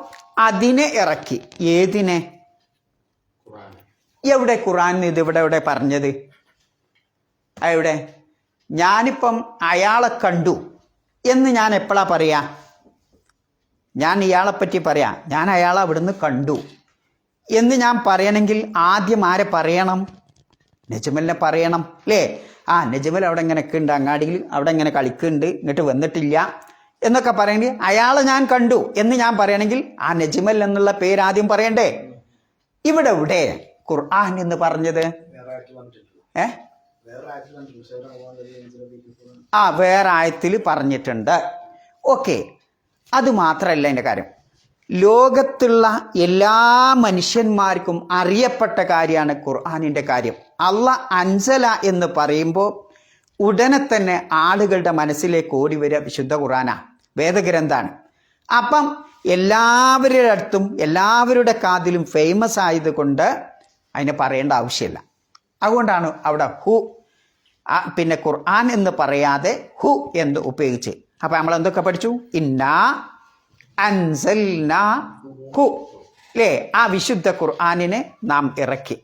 അതിനെ ഇറക്കി. ഏതിനെ? എവിടെ ഖുർആനിൽ ഇത് ഇവിടെ പറഞ്ഞത്? എവിടെ? ഞാനിപ്പം അയാളെ കണ്ടു എന്ന് ഞാൻ എപ്പോഴാ പറയാ? ഞാൻ ഇയാളെപ്പറ്റി പറയാം, ഞാൻ അയാളെ അവിടുന്ന് കണ്ടു എന്ന് ഞാൻ പറയണമെങ്കിൽ ആദ്യം ആരെ പറയണം? നജ്മലിനെ പറയണം അല്ലേ? നജ്മൽ അവിടെ ഇങ്ങനെയൊക്കെ ഉണ്ട്, അങ്ങാടിയിൽ അവിടെ ഇങ്ങനെ കളിക്കുന്നുണ്ട്, ഇങ്ങോട്ട് വന്നിട്ടില്ല എന്നൊക്കെ പറയണമെങ്കിൽ അയാളെ ഞാൻ കണ്ടു എന്ന് ഞാൻ പറയണമെങ്കിൽ ആ നജ്മൽ എന്നുള്ള പേര് ആദ്യം പറയണ്ടേ? ഇവിടെ ഖുർആൻ എന്ന് പറഞ്ഞത് വേറെ ആയത്തിൽ പറഞ്ഞിട്ടുണ്ട്. ഓക്കെ, അത് മാത്രമല്ല എൻ്റെ കാര്യം. ലോകത്തുള്ള എല്ലാ മനുഷ്യന്മാർക്കും അറിയപ്പെട്ട കാര്യമാണ് ഖുർആനിൻ്റെ കാര്യം. അള്ളാഹ് അൻസല എന്ന് പറയുമ്പോൾ ഉടനെ തന്നെ ആളുകളുടെ മനസ്സിലേക്ക് ഓടി വരിക വിശുദ്ധ ഖുർആനാ, വേദഗ്രന്ഥാണ്. അപ്പം എല്ലാവരുടെ അടുത്തും എല്ലാവരുടെ കാതിലും ഫേമസ് ആയതുകൊണ്ട് അതിനെ പറയേണ്ട ആവശ്യമില്ല. അതുകൊണ്ടാണ് അവിടെ ഹു, പിന്നെ ഖുർആൻ എന്ന് പറയാതെ ഹു എന്ന് ഉപയോഗിച്ച്. അപ്പം നമ്മൾ എന്തൊക്കെ പഠിച്ചു? ഇന്നാ അൻസൽനാ ഹു അല്ലേ? ആ വിശുദ്ധ ഖുർആനിനെ നാം ഇറക്കി.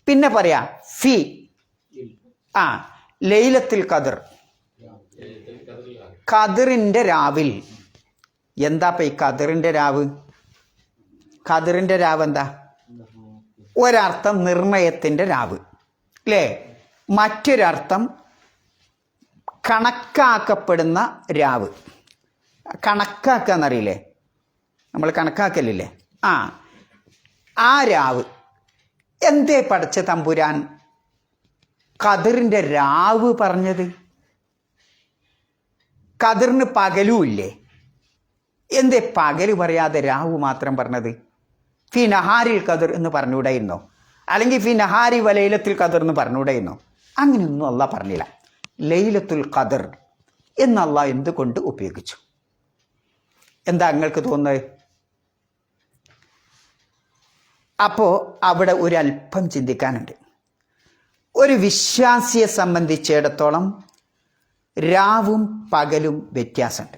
പിന്നെ പറയാ ഫി, ലൈലത്തുൽ ഖദർ, ഖദറിൻ്റെ രാവിൽ. എന്താ ഈ ഖദറിൻ്റെ രാവ്? ഖദറിൻ്റെ രാവ് എന്താ? ഒരർത്ഥം നിർണയത്തിൻ്റെ രാവ് അല്ലേ? മറ്റൊരർത്ഥം കണക്കാക്കപ്പെടുന്ന രാവ്. കണക്കാക്കുക എന്നറിയില്ലേ? നമ്മൾ കണക്കാക്കലില്ലേ? ആ രാവ്. എന്തേ പഠിച്ച തമ്പുരാൻ ഖദറിൻ്റെ രാവ് പറഞ്ഞത്? ഖദറിന് പകലും ഇല്ലേ? എന്തേ പകല് പറയാതെ രാവ് മാത്രം പറഞ്ഞത്? ഫി നഹാരിൽ ഖദർ എന്ന് പറഞ്ഞുകൂടായിരുന്നോ? അല്ലെങ്കിൽ ഫി നഹാരി വ ലൈലത്തുൽ ഖദർ എന്ന് പറഞ്ഞുകൂടായിരുന്നോ? അങ്ങനെയൊന്നും അള്ളാഹ് പറഞ്ഞില്ല. ലൈലത്തുൽ ഖദർ എന്ന് അള്ളാഹ് എന്തുകൊണ്ട് ഉപയോഗിച്ചു? എന്താ നിങ്ങൾക്ക് തോന്നുന്നത്? അപ്പോൾ അവിടെ ഒരല്പം ചിന്തിക്കാനുണ്ട്. ഒരു വിശ്വാസിയെ സംബന്ധിച്ചിടത്തോളം രാവും പകലും വ്യത്യാസമുണ്ട്.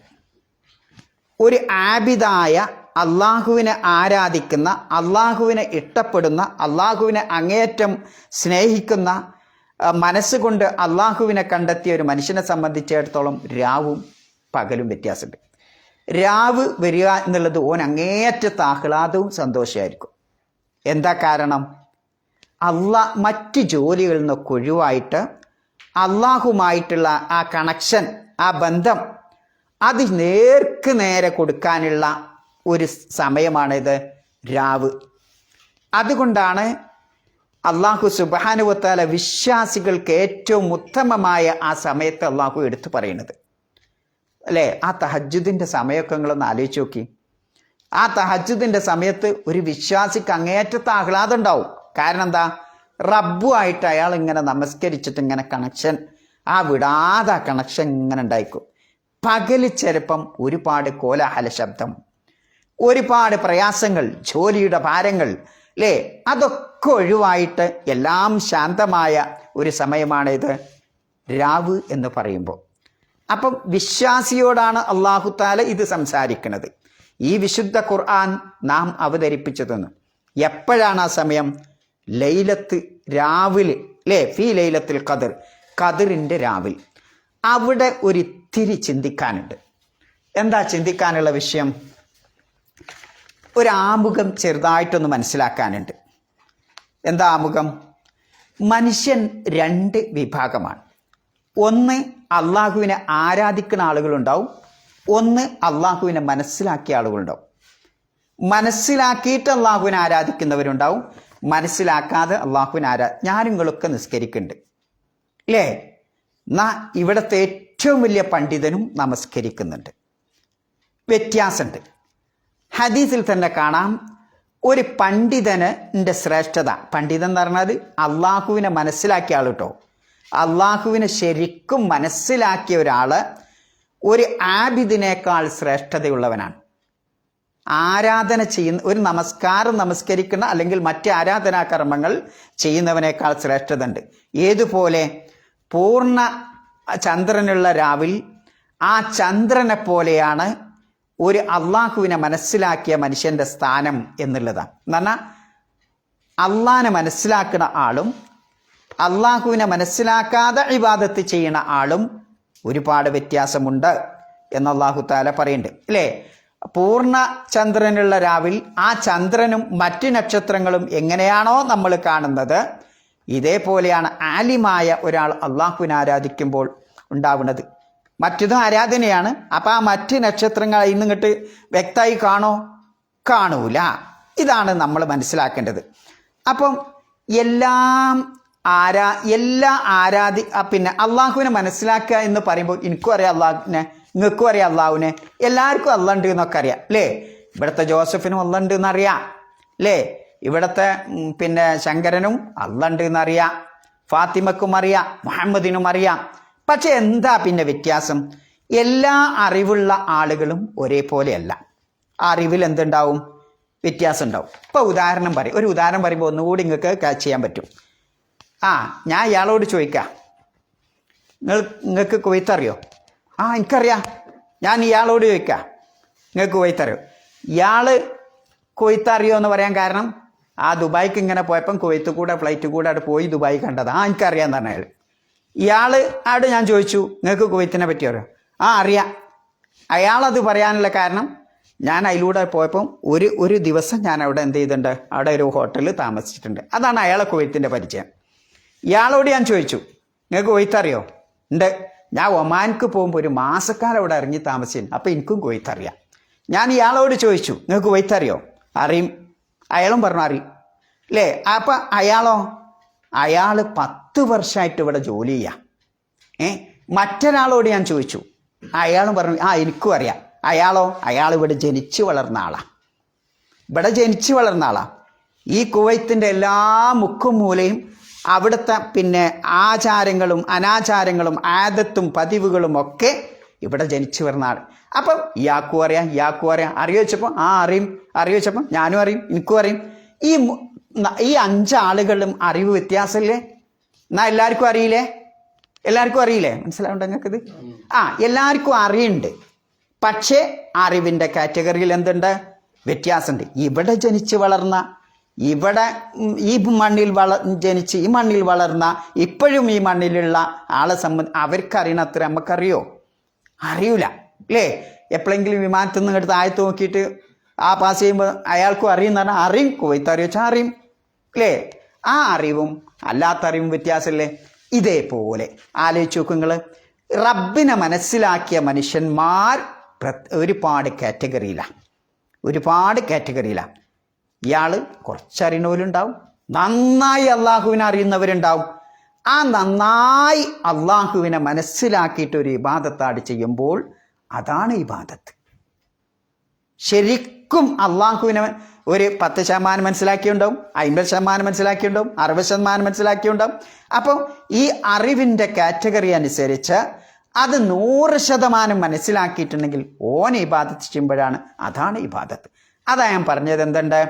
ഒരു ആബിദായ, അള്ളാഹുവിനെ ആരാധിക്കുന്ന, അള്ളാഹുവിനെ ഇഷ്ടപ്പെടുന്ന, അള്ളാഹുവിനെ അങ്ങേയറ്റം സ്നേഹിക്കുന്ന, മനസ്സുകൊണ്ട് അള്ളാഹുവിനെ കണ്ടെത്തിയ ഒരു മനുഷ്യനെ സംബന്ധിച്ചിടത്തോളം രാവും പകലും വ്യത്യാസമുണ്ട്. രാവ് വരിക എന്നുള്ളത് ഓൻ അങ്ങേയറ്റത്തെ ആഹ്ലാദവും സന്തോഷമായിരിക്കും. എന്താ കാരണം? മറ്റ് ജോലികളിൽ നിന്നൊക്കെ ഒഴിവായിട്ട് അള്ളാഹുമായിട്ടുള്ള ആ കണക്ഷൻ, ആ ബന്ധം, അത് നേർക്ക് നേരെ കൊടുക്കാനുള്ള ഒരു സമയമാണിത് രാവ്. അതുകൊണ്ടാണ് അള്ളാഹു സുബ്ഹാനഹു വ തആല വിശ്വാസികൾക്ക് ഏറ്റവും ഉത്തമമായ ആ സമയത്ത് അള്ളാഹു എടുത്തു പറയുന്നത് അല്ലേ. ആ തഹജ്ജുദിൻ്റെ സമയമൊക്കെ നിങ്ങളൊന്ന് ആലോചിച്ച് നോക്കി. ആ തഹജ്ജുദിൻ്റെ സമയത്ത് ഒരു വിശ്വാസിക്ക് അങ്ങേയറ്റത്തെ ആഹ്ലാദം ഉണ്ടാവും. കാരണം എന്താ, റബ്ബുമായിട്ട് അയാൾ ഇങ്ങനെ നമസ്കരിച്ചിട്ട് ഇങ്ങനെ കണക്ഷൻ വിടാതെ കണക്ഷൻ ഇങ്ങനെ ഉണ്ടായിക്കും. പകല് ചിലപ്പം ഒരുപാട് കോലാഹല ശബ്ദം, ഒരുപാട് പ്രയാസങ്ങൾ, ജോലിയുടെ ഭാരങ്ങൾ അല്ലേ, അതൊക്കെ ഒഴിവായിട്ട് എല്ലാം ശാന്തമായ ഒരു സമയമാണിത് രാവ് എന്ന് പറയുമ്പോൾ. അപ്പം വിശ്വാസിയോടാണ് അല്ലാഹു തആല ഇത് സംസാരിക്കുന്നത്. ഈ വിശുദ്ധ ഖുർആൻ നാം അവതരിപ്പിച്ചതെന്ന് എപ്പോഴാണ് ആ സമയം? ലൈലത്ത് രാവിലെ അല്ലേ, ഫീ ലൈലത്തുൽ ഖദർ, ഖദറിൻ്റെ രാവിൽ. അവിടെ ഒരിത്തിരി ചിന്തിക്കാനുണ്ട്. എന്താ ചിന്തിക്കാനുള്ള വിഷയം? ഒരു ആമുഖം ചെറുതായിട്ടൊന്ന് മനസ്സിലാക്കാനുണ്ട്. എന്താ ആമുഖം? മനുഷ്യൻ 2 വിഭാഗമാണ്. ഒന്ന് അള്ളാഹുവിനെ ആരാധിക്കുന്ന ആളുകളുണ്ടാവും, ഒന്ന് അള്ളാഹുവിനെ മനസ്സിലാക്കിയ ആളുകളുണ്ടാവും. മനസ്സിലാക്കിയിട്ട് അള്ളാഹുവിനെ ആരാധിക്കുന്നവരുണ്ടാവും, മനസ്സിലാക്കാതെ അള്ളാഹുവിനെ ഞാനും നിങ്ങളൊക്കെ നിസ്കരിക്കുന്നുണ്ട് അല്ലേ. എന്നാ ഇവിടുത്തെ ഏറ്റവും വലിയ പണ്ഡിതനും നമസ്കരിക്കുന്നുണ്ട്. വ്യത്യാസമുണ്ട്. ഹദീസിൽ തന്നെ കാണാം ഒരു പണ്ഡിതൻ്റെ ശ്രേഷ്ഠത. പണ്ഡിതൻ എന്ന് പറഞ്ഞാൽ അള്ളാഹുവിനെ മനസ്സിലാക്കിയ ആൾ കേട്ടോ. അള്ളാഹുവിനെ ശരിക്കും മനസ്സിലാക്കിയ ഒരാൾ ഒരു ആബിദിനേക്കാൾ ശ്രേഷ്ഠതയുള്ളവനാണ്. ആരാധന ചെയ്യുന്ന ഒരു നമസ്കരിക്കുന്ന അല്ലെങ്കിൽ മറ്റ് ആരാധനാകർമ്മങ്ങൾ ചെയ്യുന്നവനേക്കാൾ ശ്രേഷ്ഠത ഉണ്ട്. ഏതുപോലെ? പൂർണ്ണ ചന്ദ്രനുള്ള രാവിൽ ആ ചന്ദ്രനെ പോലെയാണ് ഒരു അള്ളാഹുവിനെ മനസ്സിലാക്കിയ മനുഷ്യൻ്റെ സ്ഥാനം എന്നുള്ളതാണ്. എന്ന് പറഞ്ഞാൽ അള്ളാഹിനെ മനസ്സിലാക്കുന്ന ആളും അള്ളാഹുവിനെ മനസ്സിലാക്കാതെ ഇബാദത്ത് ചെയ്യുന്ന ആളും ഒരുപാട് വ്യത്യാസമുണ്ട് എന്ന് അല്ലാഹു തആല പറയുന്നുണ്ട് അല്ലേ. പൂർണ്ണ ചന്ദ്രനുള്ള രാവിൽ ആ ചന്ദ്രനും മറ്റു നക്ഷത്രങ്ങളും എങ്ങനെയാണോ നമ്മൾ കാണുന്നത്, ഇതേപോലെയാണ് ആലിമായ ഒരാൾ അള്ളാഹുവിനെ ആരാധിക്കുമ്പോൾ ഉണ്ടാവുന്നത്. മറ്റതും ആരാധനയാണ്. അപ്പം ആ മറ്റ് നക്ഷത്രങ്ങൾ ഇന്നിങ്ങോട്ട് വ്യക്തമായി കാണൂല. ഇതാണ് നമ്മൾ മനസ്സിലാക്കേണ്ടത്. അപ്പം എല്ലാ പിന്നെ അള്ളാഹുവിനെ മനസ്സിലാക്കുക എന്ന് പറയുമ്പോൾ എനിക്കും അറിയാം അള്ളാഹുവിനെ, നിങ്ങൾക്കും അറിയാം അള്ളാഹുവിനെ, എല്ലാവർക്കും അള്ളാഹ് ഉണ്ട് എന്നൊക്കെ അറിയാം അല്ലേ. ഇവിടുത്തെ ജോസഫിനും അള്ളാഹ് ഉണ്ട് എന്നറിയാം അല്ലേ. ഇവിടുത്തെ പിന്നെ ശങ്കരനും അള്ളാഹ് ഉണ്ട് എന്നറിയാം, ഫാത്തിമക്കും അറിയാം, മുഹമ്മദിനും അറിയാം. പക്ഷെ എന്താ പിന്നെ വ്യത്യാസം? എല്ലാ അറിവുള്ള ആളുകളും ഒരേപോലെയല്ല. ആ അറിവിൽ എന്തുണ്ടാവും? വ്യത്യാസം ഉണ്ടാവും. ഇപ്പോൾ ഒരു ഉദാഹരണം പറയുമ്പോൾ ഒന്നുകൂടി നിങ്ങൾക്ക് ക്യാച്ച് ചെയ്യാൻ പറ്റും. ഞാൻ ഇയാളോട് ചോദിക്കാം, നിങ്ങൾക്ക് കുവൈത്തറിയോ? എനിക്കറിയാം. ഞാൻ ഇയാളോട് ചോദിക്കാം, നിങ്ങൾക്ക് കുവൈത്തറിയോ? ഇയാൾ കുവൈത്തറിയോ എന്ന് പറയാൻ കാരണം ദുബായിക്ക് ഇങ്ങനെ പോയപ്പം കുവൈത്ത് കൂടെ ഫ്ലൈറ്റ് കൂടെ അവിടെ പോയി ദുബായി കണ്ടത്. എനിക്കറിയാമെന്ന് പറഞ്ഞ ഇയാൾ അവിടെ ഞാൻ ചോദിച്ചു, നിങ്ങൾക്ക് കുവൈത്തിനെ പറ്റി അറിയാം? അറിയാം. അയാളത് പറയാനുള്ള കാരണം ഞാൻ അതിലൂടെ പോയപ്പം ഒരു ദിവസം ഞാൻ അവിടെ എന്ത് ചെയ്തിട്ടുണ്ട്, അവിടെ ഒരു ഹോട്ടലിൽ താമസിച്ചിട്ടുണ്ട്. അതാണ് അയാളെ കുവൈത്തിൻ്റെ പരിചയം. ഇയാളോട് ഞാൻ ചോദിച്ചു, നിങ്ങൾക്ക് കുവൈത്തറിയോ? ഉണ്ട്. ഞാൻ ഒമാൻക്ക് പോകുമ്പോൾ ഒരു മാസക്കാലം അവിടെ ഇറങ്ങി താമസിക്കുന്നു, അപ്പോൾ എനിക്കും കുവൈത്തറിയാം. ഞാൻ ഇയാളോട് ചോദിച്ചു, നിങ്ങൾക്ക് കുവൈത്തറിയോ? അറിയും. അയാളും പറഞ്ഞു അറിയും അല്ലേ. അപ്പം അയാൾ 10 വർഷമായിട്ട് ഇവിടെ ജോലി ചെയ്യാം. മറ്റൊരാളോട് ഞാൻ ചോദിച്ചു, അയാളും പറഞ്ഞു എനിക്കും അറിയാം. അയാൾ ഇവിടെ ജനിച്ചു വളർന്ന ആളാണ്. ഈ കുവൈത്തിൻ്റെ എല്ലാ മുക്കും മൂലയും അവിടുത്തെ പിന്നെ ആചാരങ്ങളും അനാചാരങ്ങളും ആദത്തും പതിവുകളും ഒക്കെ ഇവിടെ ജനിച്ചു വരുന്ന ആൾ. അപ്പം ഇയാൾക്കും അറിയാം. അറിയോ വെച്ചപ്പോൾ അറിയോ വെച്ചപ്പോൾ ഞാനും അറിയും, എനിക്കും അറിയും. ഈ 5 ആളുകളും അറിവ് വ്യത്യാസമില്ലേ? എന്നാൽ എല്ലാവർക്കും അറിയില്ലേ? മനസ്സിലാവുണ്ടോ നിങ്ങൾക്കിത്? എല്ലാവർക്കും അറിയുന്നുണ്ട്. പക്ഷേ അറിവിൻ്റെ കാറ്റഗറിയിൽ എന്തുണ്ട്? വ്യത്യാസമുണ്ട്. ഇവിടെ ജനിച്ച് വളർന്ന, ഇവിടെ ഈ മണ്ണിൽ ജനിച്ച് ഈ മണ്ണിൽ വളർന്ന, ഇപ്പോഴും ഈ മണ്ണിലുള്ള ആളെ അവർക്കറിയണത്ര നമുക്കറിയോ? അറിയൂല അല്ലേ. എപ്പോഴെങ്കിലും വിമാനത്തിൽ നിന്ന് എടുത്ത് ആയത്ത് നോക്കിയിട്ട് പാസ് ചെയ്യുമ്പോൾ അയാൾക്കും അറിയുന്ന പറഞ്ഞാൽ അറിയും. കുവൈത്തറിയോ വെച്ചാൽ അറിയും അല്ലേ. ആ അറിവും അല്ലാത്ത അറിവും വ്യത്യാസമല്ലേ. ഇതേപോലെ ആലോചിച്ച് നോക്കും നിങ്ങൾ. റബ്ബിനെ മനസ്സിലാക്കിയ മനുഷ്യന്മാർ ഒരുപാട് കാറ്റഗറിയിലാണ്. ഒരുപാട് കാറ്റഗറിയിലാണ്. ഇയാൾ കുറച്ചറിയുന്നവരുണ്ടാവും, നന്നായി അള്ളാഹുവിനെ അറിയുന്നവരുണ്ടാവും. ആ നന്നായി അള്ളാഹുവിനെ മനസ്സിലാക്കിയിട്ട് ഒരു ഇബാദത്താട് ചെയ്യുമ്പോൾ അതാണ് ഇബാദത്ത്. ശരിക്കും അള്ളാഹുവിനെ ഒരു 10% മനസ്സിലാക്കിയുണ്ടാവും, 50% മനസ്സിലാക്കിയുണ്ടാവും, 60% മനസ്സിലാക്കിയുണ്ടാവും. അപ്പോൾ ഈ അറിവിൻ്റെ കാറ്റഗറി അനുസരിച്ച് അത് 100% മനസ്സിലാക്കിയിട്ടുണ്ടെങ്കിൽ ഓൻ ഇബാദത്ത് ചെയ്യുമ്പോഴാണ് അതാണ് ഇബാദത്ത്. അതാ ഞാൻ പറഞ്ഞത് എന്തുണ്ട്,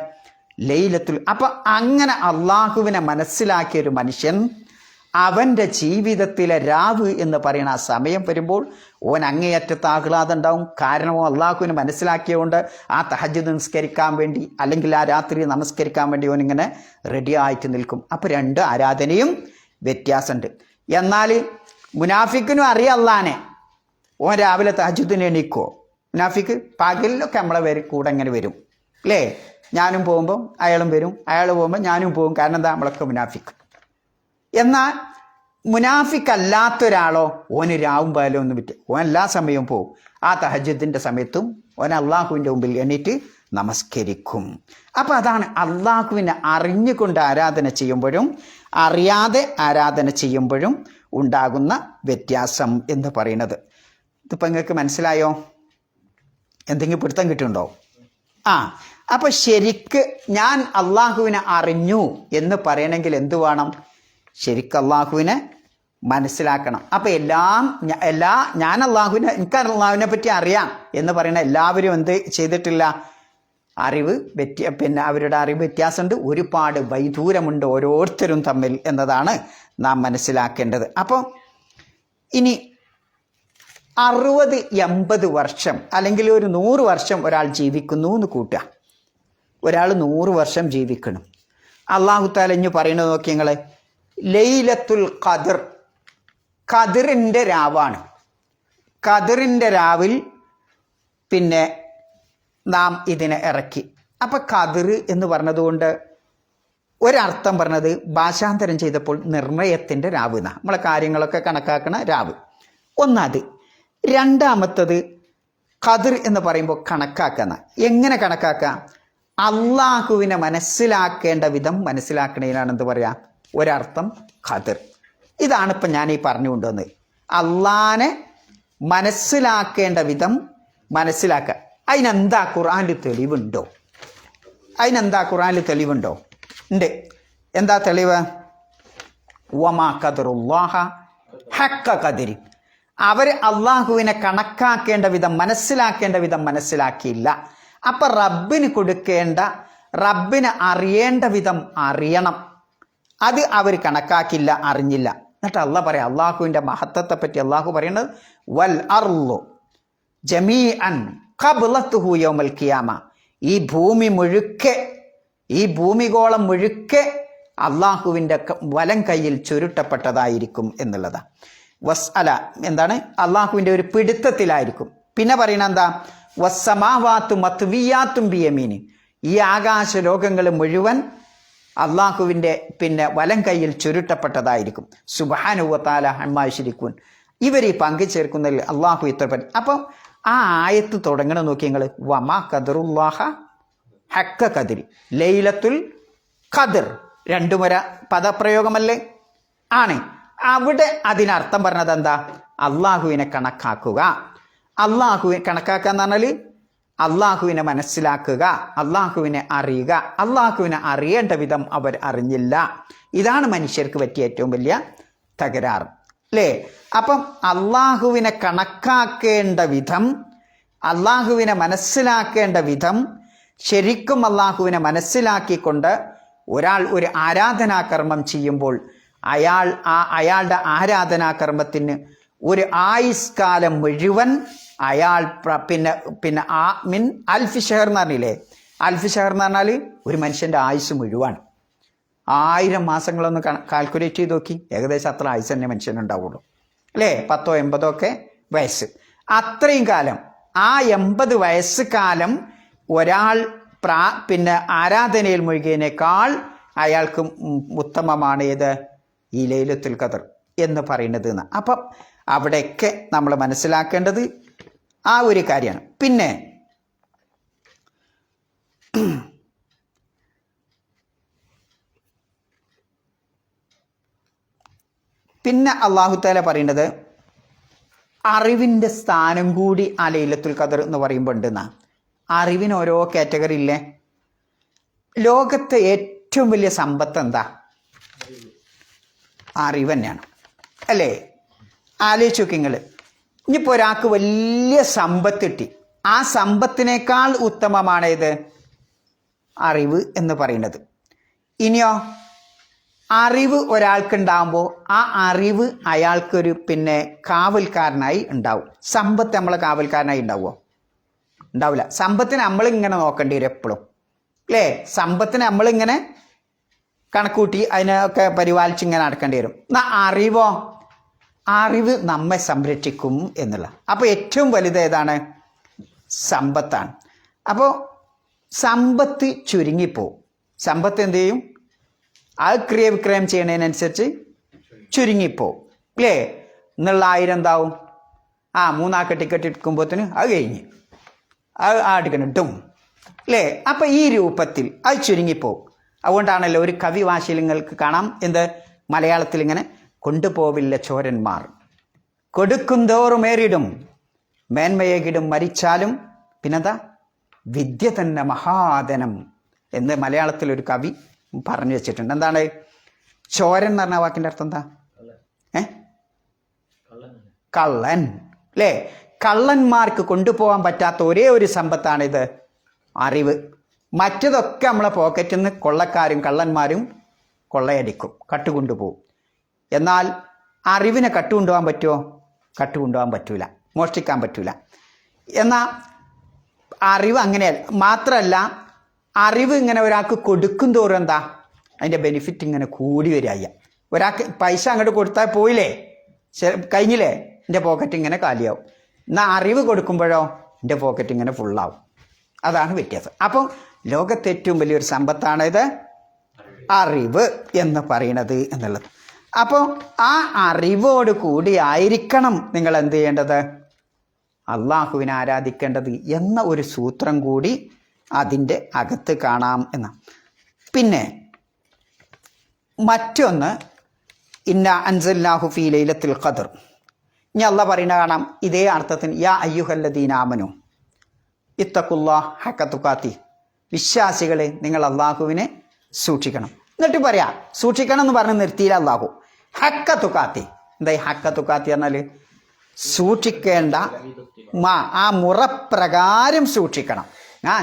ലൈലത്തുൽ. അപ്പം അങ്ങനെ അള്ളാഹുവിനെ മനസ്സിലാക്കിയൊരു മനുഷ്യൻ അവൻ്റെ ജീവിതത്തിലെ രാവ് എന്ന് പറയുന്ന ആ സമയം വരുമ്പോൾ ഓൻ അങ്ങേയറ്റത്ത് ആഹ്ലാദം ഉണ്ടാവും. കാരണം അള്ളാഹുവിനെ മനസ്സിലാക്കിയതുകൊണ്ട് ആ തഹജ്ജുദ് നമസ്കരിക്കാൻ വേണ്ടി അല്ലെങ്കിൽ ആ രാത്രി നമസ്കരിക്കാൻ വേണ്ടി ഓൻ ഇങ്ങനെ റെഡി ആയിട്ട് നിൽക്കും. അപ്പോൾ 2 ആരാധനയും വ്യത്യാസമുണ്ട്. എന്നാൽ മുനാഫിക്കിനും അറിയാം അള്ളാനെ. ഓൻ രാവിലെ തഹജ്ജുദിന് എണീക്കുമോ? മുനാഫിക്ക് പകലിലൊക്കെ നമ്മളെ കൂടെ ഇങ്ങനെ വരും അല്ലേ? ഞാനും പോകുമ്പോൾ അയാളും വരും, അയാൾ പോകുമ്പോൾ ഞാനും പോകും. കാരണം എന്താ, നമ്മളൊക്കെ മുനാഫിക്ക്. എന്നാൽ മുനാഫിക്കല്ലാത്തൊരാളോ ഓന് രാവും പകലും ഒന്നും വിറ്റ് ഓൻ എല്ലാ സമയവും പോകും. ആ തഹജ്ജുദിൻ്റെ സമയത്തും ഓൻ അള്ളാഹുവിൻ്റെ മുമ്പിൽ എണീറ്റ് നമസ്കരിക്കും. അപ്പം അതാണ് അള്ളാഹുവിനെ അറിഞ്ഞുകൊണ്ട് ആരാധന ചെയ്യുമ്പോഴും അറിയാതെ ആരാധന ചെയ്യുമ്പോഴും ഉണ്ടാകുന്ന വ്യത്യാസം എന്ന് പറയുന്നത്. ഇതിപ്പോൾ നിങ്ങൾക്ക് മനസ്സിലായോ? എന്തെങ്കിലും പിടുത്തം കിട്ടുന്നുണ്ടോ? അപ്പോൾ ശരിക്ക് ഞാൻ അള്ളാഹുവിനെ അറിഞ്ഞു എന്ന് പറയണമെങ്കിൽ എന്ത് വേണം? ശരിക്കും അള്ളാഹുവിനെ മനസ്സിലാക്കണം. അപ്പം ഞാൻ അള്ളാഹുവിനെ, എനിക്ക് അള്ളാഹുവിനെ പറ്റി അറിയാം എന്ന് പറയുന്ന എല്ലാവരും എന്ത് ചെയ്തിട്ടില്ല? അറിവ് അവരുടെ അറിവ് വ്യത്യാസമുണ്ട്, ഒരുപാട് വൈദൂരമുണ്ട് ഓരോരുത്തരും തമ്മിൽ എന്നതാണ് നാം മനസ്സിലാക്കേണ്ടത്. അപ്പോൾ ഇനി 60-80 വർഷം അല്ലെങ്കിൽ ഒരു 100 വർഷം ഒരാൾ ജീവിക്കുന്നു എന്ന് കൂട്ടുക. ഒരാൾ 100 വർഷം ജീവിക്കണം. അള്ളാഹു തആല ഇഞ്ഞു പറയുന്നത് നോക്കി നിങ്ങൾ, ലൈലത്തുൽ ഖദർ, ഖദറിൻ്റെ രാവാണ്. ഖദറിൻ്റെ രാവിൽ നാം ഇതിനെ ഇറക്കി. അപ്പം ഖദർ എന്ന് പറഞ്ഞതുകൊണ്ട് ഒരർത്ഥം പറഞ്ഞത് ഭാഷാന്തരം ചെയ്തപ്പോൾ നിർണയത്തിൻ്റെ രാവ് എന്നാണ്. നമ്മളെ കാര്യങ്ങളൊക്കെ കണക്കാക്കണ രാവ് ഒന്നത്. രണ്ടാമത്തത് ഖദർ എന്ന് പറയുമ്പോൾ കണക്കാക്കുന്ന. എങ്ങനെ കണക്കാക്കാം? അള്ളാഹുവിനെ മനസ്സിലാക്കേണ്ട വിധം മനസ്സിലാക്കണതിനാണ് എന്ത് പറയാ, ഒരർത്ഥം ഖദർ. ഇതാണ് ഇപ്പം ഞാൻ ഈ പറഞ്ഞു കൊണ്ടുവന്നത്. അള്ളാനെ മനസ്സിലാക്കേണ്ട വിധം മനസ്സിലാക്കുക. അതിനെന്താ ഖുർആനിൽ തെളിവുണ്ടോ? ഉണ്ട്. എന്താ തെളിവ്? വമാ ഖദറുല്ലാഹ ഹഖ്ക ഖദരി. അവർ അള്ളാഹുവിനെ കണക്കാക്കേണ്ട വിധം മനസ്സിലാക്കേണ്ട വിധം മനസ്സിലാക്കിയില്ല. അപ്പം റബ്ബിന് കൊടുക്കേണ്ട, റബ്ബിനെ അറിയേണ്ട വിധം അറിയണം, അത് അവർ കണക്കാക്കില്ല, അറിഞ്ഞില്ല. എന്നിട്ട് അള്ളാഹ് പറയാം, അള്ളാഹുവിൻ്റെ മഹത്വത്തെ പറ്റി അള്ളാഹു പറയുന്നത് വൽ അർളു ജമീഅൻ ഖബ്ലത്തുഹു യൗമൽ ഖിയാമ. ഈ ഭൂമി മുഴുക്കെ, ഈ ഭൂമിഗോളം മുഴുക്കെ അള്ളാഹുവിൻ്റെ വലം കയ്യിൽ ചുരുട്ടപ്പെട്ടതായിരിക്കും എന്നുള്ളതാണ്. വസ്അല എന്താണ്? അള്ളാഹുവിൻ്റെ ഒരു പിടുത്തത്തിലായിരിക്കും. പിന്നെ പറയണ എന്താ? വസ്സമാവാത്തു മത്വിയാത്തും ബിയമീനി. ഈ ആകാശ ലോകങ്ങൾ മുഴുവൻ അള്ളാഹുവിൻ്റെ വലം കയ്യിൽ ചുരുട്ടപ്പെട്ടതായിരിക്കും. സുബ്ഹാനഹു വ തആല അമ്മാ യുശ്രികൂൻ. ഇവർ ഈ പങ്കു ചേർക്കുന്നതിൽ അള്ളാഹു ഇത്ര പറ്റി. അപ്പം ആ ആയത്ത് തുടങ്ങണ നോക്കി നിങ്ങൾ, വമാ ഖദറുല്ലാഹ ഹഖ്ക ഖദരി. ലൈലത്തുൽ ഖദർ 2 മുര പദപ്രയോഗമല്ലേ? ആണ്. അവിടെ അതിനർത്ഥം പറഞ്ഞത് എന്താ? അള്ളാഹുവിനെ കണക്കാക്കുക. അള്ളാഹുവിനെ കണക്കാക്കുക എന്ന് പറഞ്ഞാൽ അള്ളാഹുവിനെ മനസ്സിലാക്കുക, അള്ളാഹുവിനെ അറിയുക. അള്ളാഹുവിനെ അറിയേണ്ട വിധം അവർ അറിഞ്ഞില്ല. ഇതാണ് മനുഷ്യർക്ക് പറ്റിയ ഏറ്റവും വലിയ തകരാറ് അല്ലേ? അപ്പം അള്ളാഹുവിനെ കണക്കാക്കേണ്ട വിധം, അള്ളാഹുവിനെ മനസ്സിലാക്കേണ്ട വിധം, ശരിക്കും അള്ളാഹുവിനെ മനസ്സിലാക്കിക്കൊണ്ട് ഒരാൾ ഒരു ആരാധനാകർമ്മം ചെയ്യുമ്പോൾ അയാളുടെ ആരാധനാകർമ്മത്തിന് ഒരു ആയുഷ്കാലം മുഴുവൻ അയാൾ മിൻ അൽഫി ഷഹർ എന്ന് പറഞ്ഞില്ലേ? അൽഫി ഷഹർ എന്ന് പറഞ്ഞാൽ ഒരു മനുഷ്യൻ്റെ ആയുസ് മുഴുവൻ. 1000 മാസങ്ങളൊന്ന് കാൽക്കുലേറ്റ് ചെയ്ത് നോക്കി, ഏകദേശം അത്ര ആയുസ് തന്നെ മനുഷ്യനുണ്ടാവുള്ളൂ അല്ലേ? 10 80 ഒക്കെ വയസ്സ്. അത്രയും കാലം, ആ 80 വയസ്സ് കാലം ഒരാൾ ആരാധനയിൽ മുഴുകിയതിനേക്കാൾ അയാൾക്ക് ഉത്തമമാണ് ഏത്? ഈ ലൈലത്തുൽ ഖദർ എന്ന് പറയുന്നത്. അപ്പം അവിടെയൊക്കെ നമ്മൾ മനസ്സിലാക്കേണ്ടത് ആ ഒരു കാര്യമാണ്. പിന്നെ പിന്നെ അല്ലാഹു തആല പറയുന്നത് അറിവിൻ്റെ സ്ഥാനം കൂടി ആ ലൈലത്തുൽ ഖദർ എന്ന് പറയുമ്പോൾ ഉണ്ടെന്നാ. അറിവിന് ഓരോ കാറ്റഗറി ഇല്ലേ. ലോകത്തെ ഏറ്റവും വലിയ സമ്പത്ത് എന്താ? അറിവ് തന്നെയാണ് അല്ലേ? ആലോചിച്ച് നോക്കി നിങ്ങൾ. ഇനിയിപ്പോൾ ഒരാൾക്ക് വലിയ സമ്പത്ത് കിട്ടി, ആ സമ്പത്തിനേക്കാൾ ഉത്തമമാണ് ഇത് അറിവ് എന്ന് പറയുന്നത്. ഇനിയോ അറിവ് ഒരാൾക്കുണ്ടാകുമ്പോൾ ആ അറിവ് അയാൾക്കൊരു പിന്നെ കാവൽക്കാരനായി ഉണ്ടാവും. സമ്പത്ത് നമ്മളെ കാവൽക്കാരനായി ഉണ്ടാവുമോ? ഉണ്ടാവില്ല. സമ്പത്തിന് നമ്മളിങ്ങനെ നോക്കേണ്ടി വരും എപ്പോഴും അല്ലേ? സമ്പത്തിന് നമ്മളിങ്ങനെ കണക്കൂട്ടി അതിനൊക്കെ പരിപാലിച്ച് ഇങ്ങനെ നടക്കേണ്ടി വരും. എന്നാൽ അറിവോ? അറിവ് നമ്മെ സംരക്ഷിക്കും എന്നുള്ള. അപ്പോൾ ഏറ്റവും വലുത് ഏതാണ്? സമ്പത്താണ്. അപ്പോൾ സമ്പത്ത് ചുരുങ്ങിപ്പോവും. സമ്പത്ത് എന്ത് ചെയ്യും? അത് ക്രിയവിക്രയം ചെയ്യുന്നതിനനുസരിച്ച് ചുരുങ്ങിപ്പോവും അല്ലേ? എന്നുള്ള 1000 എന്താവും? 3 ടിക്കറ്റ് എടുക്കുമ്പോഴത്തേന് അത് കഴിഞ്ഞ് അത് ടിക്കറ്റ് ഇട്ടും അല്ലേ? അപ്പം ഈ രൂപത്തിൽ അത് ചുരുങ്ങിപ്പോവും. അതുകൊണ്ടാണല്ലോ ഒരു കവി ഭാഷയിൽ നിങ്ങൾക്ക് കാണാം എന്ത് മലയാളത്തിൽ ഇങ്ങനെ കൊണ്ടുപോവില്ല ചോരന്മാർ കൊടുക്കും തോറുമേറിടും മേന്മയേകിടും മരിച്ചാലും പിന്നെന്താ വിദ്യ തന്നെ മഹാധനം എന്ന് മലയാളത്തിലൊരു കവി പറഞ്ഞു വെച്ചിട്ടുണ്ട്. എന്താണ് ചോരൻ എന്ന് പറഞ്ഞ വാക്കിൻ്റെ അർത്ഥം എന്താ? കള്ളൻ അല്ലേ? കള്ളന്മാർക്ക് കൊണ്ടുപോകാൻ പറ്റാത്ത ഒരേ ഒരു സമ്പത്താണിത് അറിവ്. മറ്റതൊക്കെ നമ്മളെ പോക്കറ്റിൽ നിന്ന് കൊള്ളക്കാരും കള്ളന്മാരും കൊള്ളയടിക്കും, കട്ടുകൊണ്ടുപോകും. എന്നാൽ അറിവിനെ കട്ടുകൊണ്ടുപോകാൻ പറ്റുമോ? കട്ടുകൊണ്ടുപോകാൻ പറ്റൂല, മോഷ്ടിക്കാൻ പറ്റൂല. എന്നാൽ അറിവ് അങ്ങനെയല്ല. മാത്രമല്ല അറിവ് ഇങ്ങനെ ഒരാൾക്ക് കൊടുക്കും തോറും എന്താ അതിൻ്റെ ബെനിഫിറ്റ് ഇങ്ങനെ കൂടി വരിക. ഒരാൾക്ക് പൈസ അങ്ങോട്ട് കൊടുത്താൽ പോയില്ലേ, കഴിഞ്ഞില്ലേ, എൻ്റെ പോക്കറ്റ് ഇങ്ങനെ കാലിയാവും. എന്നാൽ അറിവ് കൊടുക്കുമ്പോഴോ എൻ്റെ പോക്കറ്റ് ഇങ്ങനെ ഫുള്ളാവും. അതാണ് വ്യത്യാസം. അപ്പം ലോകത്തെ ഏറ്റവും വലിയൊരു സമ്പത്താണ് ഇത് അറിവ് എന്ന് പറയുന്നത് എന്നുള്ളത്. അപ്പോൾ ആ അറിവോട് കൂടി ആയിരിക്കണം നിങ്ങൾ എന്ത് ചെയ്യേണ്ടത്? അള്ളാഹുവിനെ ആരാധിക്കേണ്ടത് എന്ന ഒരു സൂത്രം കൂടി അതിൻ്റെ അകത്ത് കാണാം എന്ന. പിന്നെ മറ്റൊന്ന് ഇന്ന അൻസൽനാഹു ഫീ ലൈലത്തുൽ ഖദർ. ഇനി അള്ളാഹ് പറയുന്ന കാണാം ഇതേ അർത്ഥത്തിന് യാ അയ്യുഹല്ലദീന ആമനു ഇത്തഖുല്ലാഹ ഹഖ തുഖാതി. വിശ്വാസികളെ നിങ്ങൾ അള്ളാഹുവിനെ സൂക്ഷിക്കണം. എന്നിട്ട് പറയാം സൂക്ഷിക്കണം എന്ന് പറഞ്ഞ് നിർത്തിയില്ല അള്ളാഹു. ഹഖ തുഖാതി. എന്താ ഹഖ തുഖാതി പറഞ്ഞാൽ സൂക്ഷിക്കേണ്ട ആ മുറപ്രകാരം സൂക്ഷിക്കണം.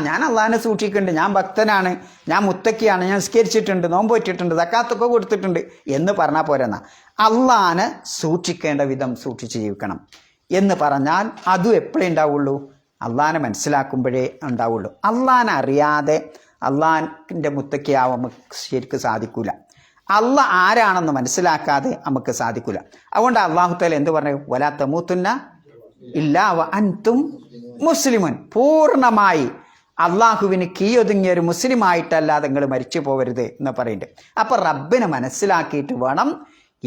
ഞാൻ അള്ളാഹിനെ സൂക്ഷിക്കുന്നുണ്ട്, ഞാൻ ഭക്തനാണ്, ഞാൻ മുത്തക്കിയാണ്, ഞാൻ നിസ്കരിച്ചിട്ടുണ്ട്, നോമ്പ് വെച്ചിട്ടുണ്ട്, സക്കാത്തൊക്കെ കൊടുത്തിട്ടുണ്ട് എന്ന് പറഞ്ഞാൽ പോരെന്നാ. അള്ളാഹിനെ സൂക്ഷിക്കേണ്ട വിധം സൂക്ഷിച്ച് ജീവിക്കണം എന്ന് പറഞ്ഞാൽ അതും എപ്പോഴേ ഉണ്ടാവുള്ളൂ? അള്ളാഹിനെ മനസ്സിലാക്കുമ്പോഴേ ഉണ്ടാവുള്ളൂ. അള്ളാഹിനെ അറിയാതെ അള്ളാഹിൻ്റെ മുത്തക്കിയാവാൻ നമുക്ക് ശരിക്കും സാധിക്കൂല. അള്ളാഹ് ആരാണെന്ന് മനസ്സിലാക്കാതെ നമുക്ക് സാധിക്കൂല. അതുകൊണ്ട് അള്ളാഹു തആല എന്ത് പറഞ്ഞു? വലാ തമൂതുന്ന ഇല്ലാ വ അൻതും മുസ്ലിമുൻ. പൂർണ്ണമായി അള്ളാഹുവിന് കീയൊതുങ്ങിയ ഒരു മുസ്ലിമായിട്ടല്ലാതെ നിങ്ങൾ മരിച്ചു പോകരുത് എന്ന് പറയുന്നുണ്ട്. അപ്പം റബ്ബിനെ മനസ്സിലാക്കിയിട്ട് വേണം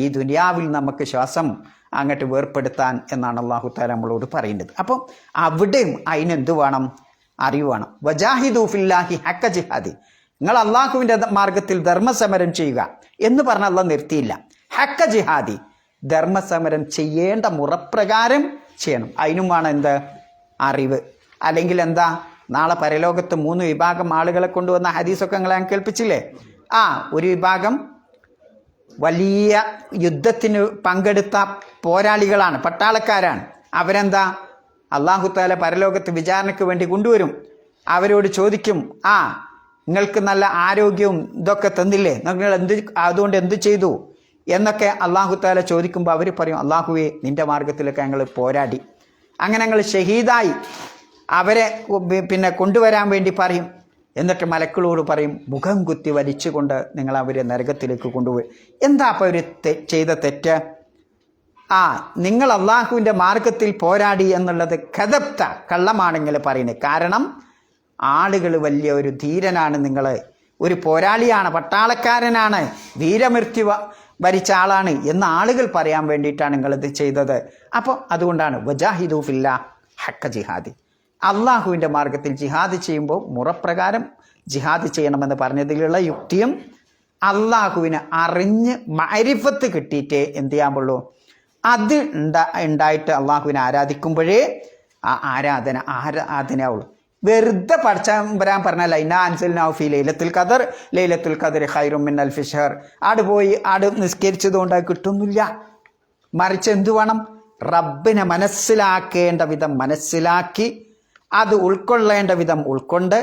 ഈ ദുനിയാവിൽ നമുക്ക് ശ്വാസം അങ്ങോട്ട് വേർപ്പെടുത്താൻ എന്നാണ് അള്ളാഹു തആല നമ്മളോട് പറയുന്നത്. അപ്പം അവിടെയും അതിനെന്ത് വേണം? അറിവ് വേണം. വജാഹിദു ഫില്ലാഹി ഹഖ ജിഹാദി. നിങ്ങൾ അള്ളാഹുവിൻ്റെ മാർഗത്തിൽ ധർമ്മസമരം ചെയ്യുക എന്ന് പറഞ്ഞാൽ അള്ളാഹ് നിർത്തിയില്ല. ഹഖ ജിഹാദി, ധർമ്മസമരം ചെയ്യേണ്ട മുറപ്രകാരം ചെയ്യണം. അതിനും വേണം എന്ത്? അറിവ്. അല്ലെങ്കിൽ എന്താ നാളെ പരലോകത്ത് 3 വിഭാഗം ആളുകളെ കൊണ്ടുവന്ന ഹദീസൊക്കെ നിങ്ങളെ ഞാൻ കേൾപ്പിച്ചില്ലേ? ഒരു വിഭാഗം വലിയ യുദ്ധത്തിന് പങ്കെടുത്ത പോരാളികളാണ്, പട്ടാളക്കാരാണ്. അവരെന്താ അല്ലാഹു തആല പരലോകത്ത് വിചാരണയ്ക്ക് വേണ്ടി കൊണ്ടുവരും. അവരോട് ചോദിക്കും, നിങ്ങൾക്ക് നല്ല ആരോഗ്യവും ഇതൊക്കെ തന്നില്ലേ, നിങ്ങൾ അതുകൊണ്ട് എന്ത് ചെയ്തു എന്നൊക്കെ അല്ലാഹു തആല ചോദിക്കുമ്പോൾ അവർ പറയും, അല്ലാഹുവേ നിൻ്റെ മാർഗത്തിലൊക്കെ ഞങ്ങൾ പോരാടി, അങ്ങനെ ഞങ്ങൾ ഷഹീദായി. അവരെ പിന്നെ കൊണ്ടുവരാൻ വേണ്ടി പറയും. എന്നിട്ട് മലക്കളോട് പറയും, മുഖം കുത്തി വലിച്ചുകൊണ്ട് നിങ്ങൾ അവരെ നരകത്തിലേക്ക് കൊണ്ടുപോയി. എന്താ അപ്പോൾ അവർ ചെയ്ത തെറ്റ്? നിങ്ങൾ അള്ളാഹുവിൻ്റെ മാർഗത്തിൽ പോരാടി എന്നുള്ളത് കദബ്ത, കള്ളമാണെങ്കിൽ പറയുന്നത്. കാരണം ആളുകൾ വലിയ ഒരു ധീരനാണ്, നിങ്ങൾ ഒരു പോരാളിയാണ്, പട്ടാളക്കാരനാണ്, വീരമൃത്യു വരിച്ച ആളാണ് എന്ന് ആളുകൾ പറയാൻ വേണ്ടിയിട്ടാണ് നിങ്ങളിത് ചെയ്തത്. അപ്പോൾ അതുകൊണ്ടാണ് വജാഹിദു ഫില്ലാ ഹഖ ജിഹാദി. അള്ളാഹുവിൻ്റെ മാർഗത്തിൽ ജിഹാദ് ചെയ്യുമ്പോൾ മുറപ്രകാരം ജിഹാദ് ചെയ്യണമെന്ന് പറഞ്ഞതിലുള്ള യുക്തിയും അള്ളാഹുവിനെ അറിഞ്ഞ് മഅരിഫത്ത് കിട്ടിയിട്ടേ എന്ത് ചെയ്യാൻ പാടുള്ളൂ, അത് ഉണ്ടായിട്ട് അള്ളാഹുവിനെ ആരാധിക്കുമ്പോഴേ ആ ആരാധനയാവുള്ളൂ. വെറുതെ പഠിച്ചാൻ പറഞ്ഞാൽ ഇന്നാ അൻസൽനാഹു ഫീ ലൈലത്തുൽ ഖദർ, ലൈലത്തുൽ ഖദർ ഖൈറും മിൻ അൽഫി ഷഹർ, പോയി നിസ്കരിച്ചതുകൊണ്ട് അത് കിട്ടുന്നില്ല. മറിച്ച് എന്തു വേണം, റബ്ബിനെ മനസ്സിലാക്കേണ്ട വിധം മനസ്സിലാക്കി അത് ഉൾക്കൊള്ളേണ്ട വിധം ഉൾക്കൊണ്ട്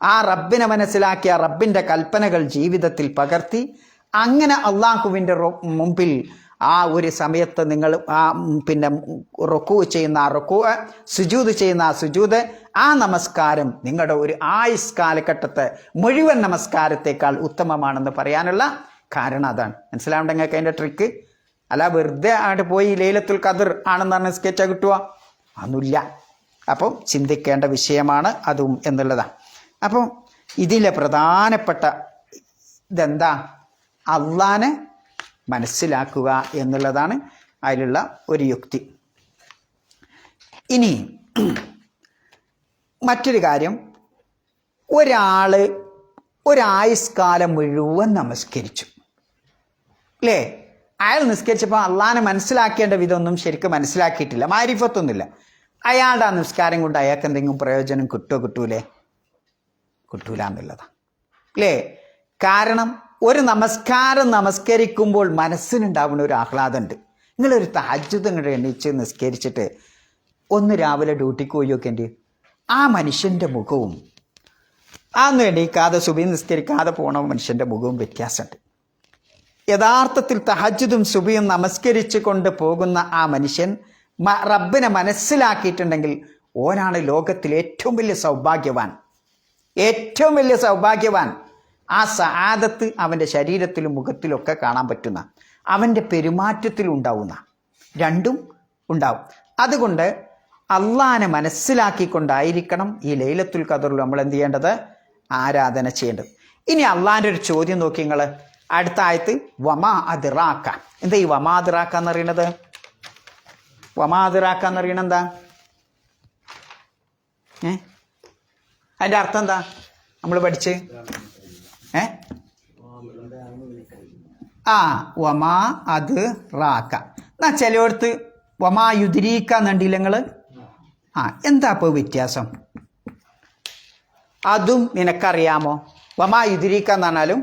ആ റബ്ബിനെ മനസ്സിലാക്കിയ റബ്ബിൻ്റെ കൽപ്പനകൾ ജീവിതത്തിൽ പകർത്തി അങ്ങനെ അള്ളാഹുവിൻ്റെ മുമ്പിൽ ആ ഒരു സമയത്ത് നിങ്ങൾ ആ റുക്കൂ ചെയ്യുന്ന ആ റുക്കൂ, സുജൂദ് ചെയ്യുന്ന ആ സുജൂദ്, ആ നമസ്കാരം നിങ്ങളുടെ ഒരു ആയുസ് കാലഘട്ടത്തെ മുഴുവൻ നമസ്കാരത്തേക്കാൾ ഉത്തമമാണെന്ന് പറയാനുള്ള കാരണം അതാണ്. മനസ്സിലാവുണ്ടെങ്കിൽ അതിൻ്റെ ട്രിക്ക്. അല്ല വെറുതെ അങ്ങോട്ട് പോയി ലൈലത്തുൽ ഖദർ ആണെന്ന് പറഞ്ഞ് സ്കെച്ചാ കിട്ടുക ഒന്നുമില്ല. അപ്പം ചിന്തിക്കേണ്ട വിഷയമാണ് അതും എന്നുള്ളതാണ്. അപ്പം ഇതിലെ പ്രധാനപ്പെട്ട ഇതെന്താ, അള്ളാനെ മനസ്സിലാക്കുക എന്നുള്ളതാണ് അതിലുള്ള ഒരു യുക്തി. ഇനി മറ്റൊരു കാര്യം, ഒരാൾ ഒരായുഷ്കാലം മുഴുവൻ നമസ്കരിച്ചു അല്ലേ, അയാൾ നിസ്കരിച്ചപ്പോൾ അള്ളാനെ മനസ്സിലാക്കേണ്ട വിധമൊന്നും ശരിക്കും മനസ്സിലാക്കിയിട്ടില്ല, മാരിഫത്തൊന്നുമില്ല. അയാളുടെ ആ നിസ്കാരം കൊണ്ട് അയാൾക്ക് എന്തെങ്കിലും പ്രയോജനം കിട്ടൂലേ? കിട്ടൂല എന്നുള്ളതാണ് അല്ലേ. കാരണം ഒരു നമസ്കാരം നമസ്കരിക്കുമ്പോൾ മനസ്സിനുണ്ടാവുന്ന ഒരു ആഹ്ലാദമുണ്ട്. നിങ്ങളൊരു തഹജ്ജുദ് ഇങ്ങോട്ട് എണീച്ച് നിസ്കരിച്ചിട്ട് ഒന്ന് രാവിലെ ഡ്യൂട്ടിക്ക് പോയി നോക്കേണ്ടി, ആ മനുഷ്യൻ്റെ മുഖവും അതൊന്നും എണീക്കാതെ സുബഹി നിസ്കരിക്കാതെ പോണ മനുഷ്യൻ്റെ മുഖവും വ്യത്യാസമുണ്ട്. യഥാർത്ഥത്തിൽ തഹജ്ജുദും സുബഹിയും നമസ്കരിച്ചു കൊണ്ട് പോകുന്ന ആ മനുഷ്യൻ റബ്ബിനെ മനസ്സിലാക്കിയിട്ടുണ്ടെങ്കിൽ ഓനാണ് ലോകത്തിലെ ഏറ്റവും വലിയ സൗഭാഗ്യവാൻ. ഏറ്റവും വലിയ സൗഭാഗ്യവാൻ. ആ സആദത്ത് അവൻ്റെ ശരീരത്തിലും മുഖത്തിലൊക്കെ കാണാൻ പറ്റുന്ന, അവൻ്റെ പെരുമാറ്റത്തിലുണ്ടാവുന്ന, രണ്ടും ഉണ്ടാവും. അതുകൊണ്ട് അള്ളാനെ മനസ്സിലാക്കിക്കൊണ്ടായിരിക്കണം ഈ ലൈലത്തുൽ ഖദറിൽ നമ്മൾ എന്ത് ചെയ്യേണ്ടത്, ആരാധന ചെയ്യേണ്ടത്. ഇനി അള്ളാൻ്റെ ഒരു ചോദ്യം നോക്കി നിങ്ങൾ, അടുത്ത ആയത്ത് വമാ അദ്റാക. എന്താ ഈ വമാ അദ്റാക എന്ന് പറയുന്നത്? വമാ അദ്റാക എന്ന് പറയുന്നത് എന്താ? അതിൻ്റെ അർത്ഥം എന്താ നമ്മൾ പഠിച്ച്? വമാ അത് റാക്ക എന്നാ ചിലയിടത്ത് വമാ യുദ്രീക്ക എന്നുണ്ടില്ല നിങ്ങൾ. എന്താ ഇപ്പോൾ വ്യത്യാസം? അതും നിനക്കറിയാമോ? വമാ യുദ്രീക്ക എന്ന് പറഞ്ഞാലും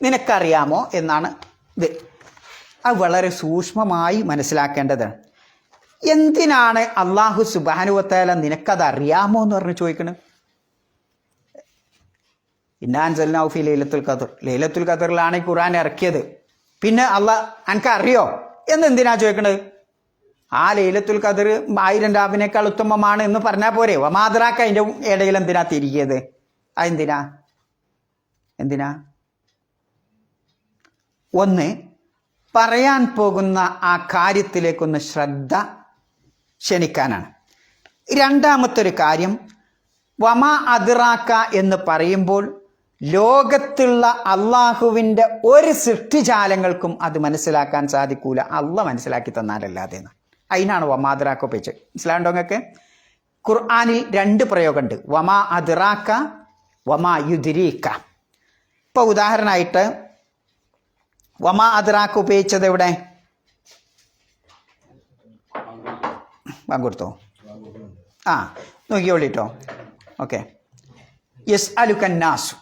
നിനക്കറിയാമോ എന്നാണ് ഇത്. അത് വളരെ സൂക്ഷ്മമായി മനസ്സിലാക്കേണ്ടതാണ്. എന്തിനാണ് അള്ളാഹു സുബ്ഹാനഹു വ തആല നിനക്കത് അറിയാമോ എന്ന് പറഞ്ഞ് ചോദിക്കണം? ഇന്നാ അൻസൽനാഹു ഫീ ലൈലത്തുൽ ഖദർ, ലൈലത്തുൽ ഖദറിലാണ് ഈ ഖുർആൻ ഇറക്കിയത്. പിന്നെ അള്ളാഹ് അനക്ക് അറിയോ എന്നെന്തിനാ ചോദിക്കണത്? ആ ലൈലത്തുൽ ഖദർ 1000 രാവിനേക്കാൾ ഉത്തമമാണ് എന്ന് പറഞ്ഞാൽ പോരെ? വമാദ്രാക്ക അതിൻ്റെ ഇടയിൽ എന്തിനാ തിരികിയത്? എന്തിനാ? ഒന്ന്, പറയാൻ പോകുന്ന ആ കാര്യത്തിലേക്കൊന്ന് ശ്രദ്ധ ക്ഷണിക്കാനാണ്. രണ്ടാമത്തെ ഒരു കാര്യം, വമാ അദ്റാക്ക എന്ന് പറയുമ്പോൾ ലോകത്തുള്ള അള്ളാഹുവിൻ്റെ ഒരു സൃഷ്ടിജാലങ്ങൾക്കും അത് മനസ്സിലാക്കാൻ സാധിക്കൂല, അള്ളാഹ് മനസ്സിലാക്കി തന്നാലല്ലാതെ. അതിനാണ് വമാ അദ്റാക്ക ഉപയോഗിച്ചത്. മനസ്സിലാവുണ്ടോ നിങ്ങൾക്ക്? ഖുർആനിൽ 2 പ്രയോഗമുണ്ട്, വമാ അദ്റാക്ക, വമാ യുദ്രീക്ക. ഇപ്പോൾ ഉദാഹരണമായിട്ട് വമാ അദ്റാക്ക ഉപയോഗിച്ചത് എവിടെ? പങ്കുകൊടുത്തോ? നോക്കിയോളിട്ടോ. ഓക്കെ. യസ് അലുക്കന്നാസു,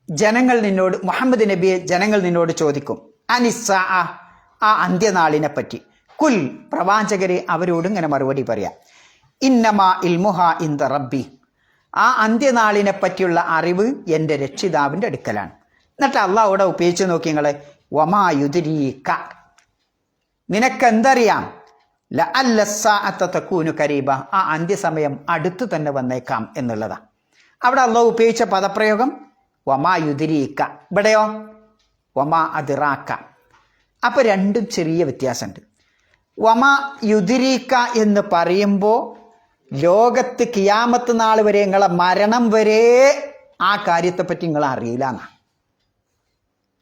ജനങ്ങൾ നിന്നോട്, മുഹമ്മദ് നബിയെ ജനങ്ങൾ നിന്നോട് ചോദിക്കും, അനിസ്സാ, ആ അന്ത്യനാളിനെ പറ്റി. കുൽ, പ്രവാചകരെ അവരോട് ഇങ്ങനെ മറുപടി പറയാം, ഇന്നമാ ഇൽമുഹാ ഇൻദ റബ്ബി, ആ അന്ത്യനാളിനെ പറ്റിയുള്ള അറിവ് എൻ്റെ രക്ഷിതാവിൻ്റെ അടുക്കലാണ്. എന്നിട്ട് അള്ളാഹുവിടെ ഉപയോഗിച്ച് നോക്കി നിങ്ങൾ, വമാ യുദ്രീക, നിനക്കെന്തറിയാം, ലഅല്ല സ്സാഅത തകൂനു കരീബ, ആ അന്ത്യസമയം അടുത്തു തന്നെ വന്നേക്കാം എന്നുള്ളതാണ്. അവിടെ അള്ളാഹു ഉപയോഗിച്ച പദപ്രയോഗം വമാ യുദ്രീക, ഇവിടെയോ വമാ അദ്റാക. അപ്പോൾ രണ്ടും ചെറിയ വ്യത്യാസമുണ്ട്. വമാ യുദ്രീക എന്ന് പറയുമ്പോൾ ലോകത്ത് ഖിയാമത്ത് നാൾ വരെ, നിങ്ങളെ മരണം വരെ ആ കാര്യത്തെപ്പറ്റി നിങ്ങൾ അറിയില്ല എന്നാണ്.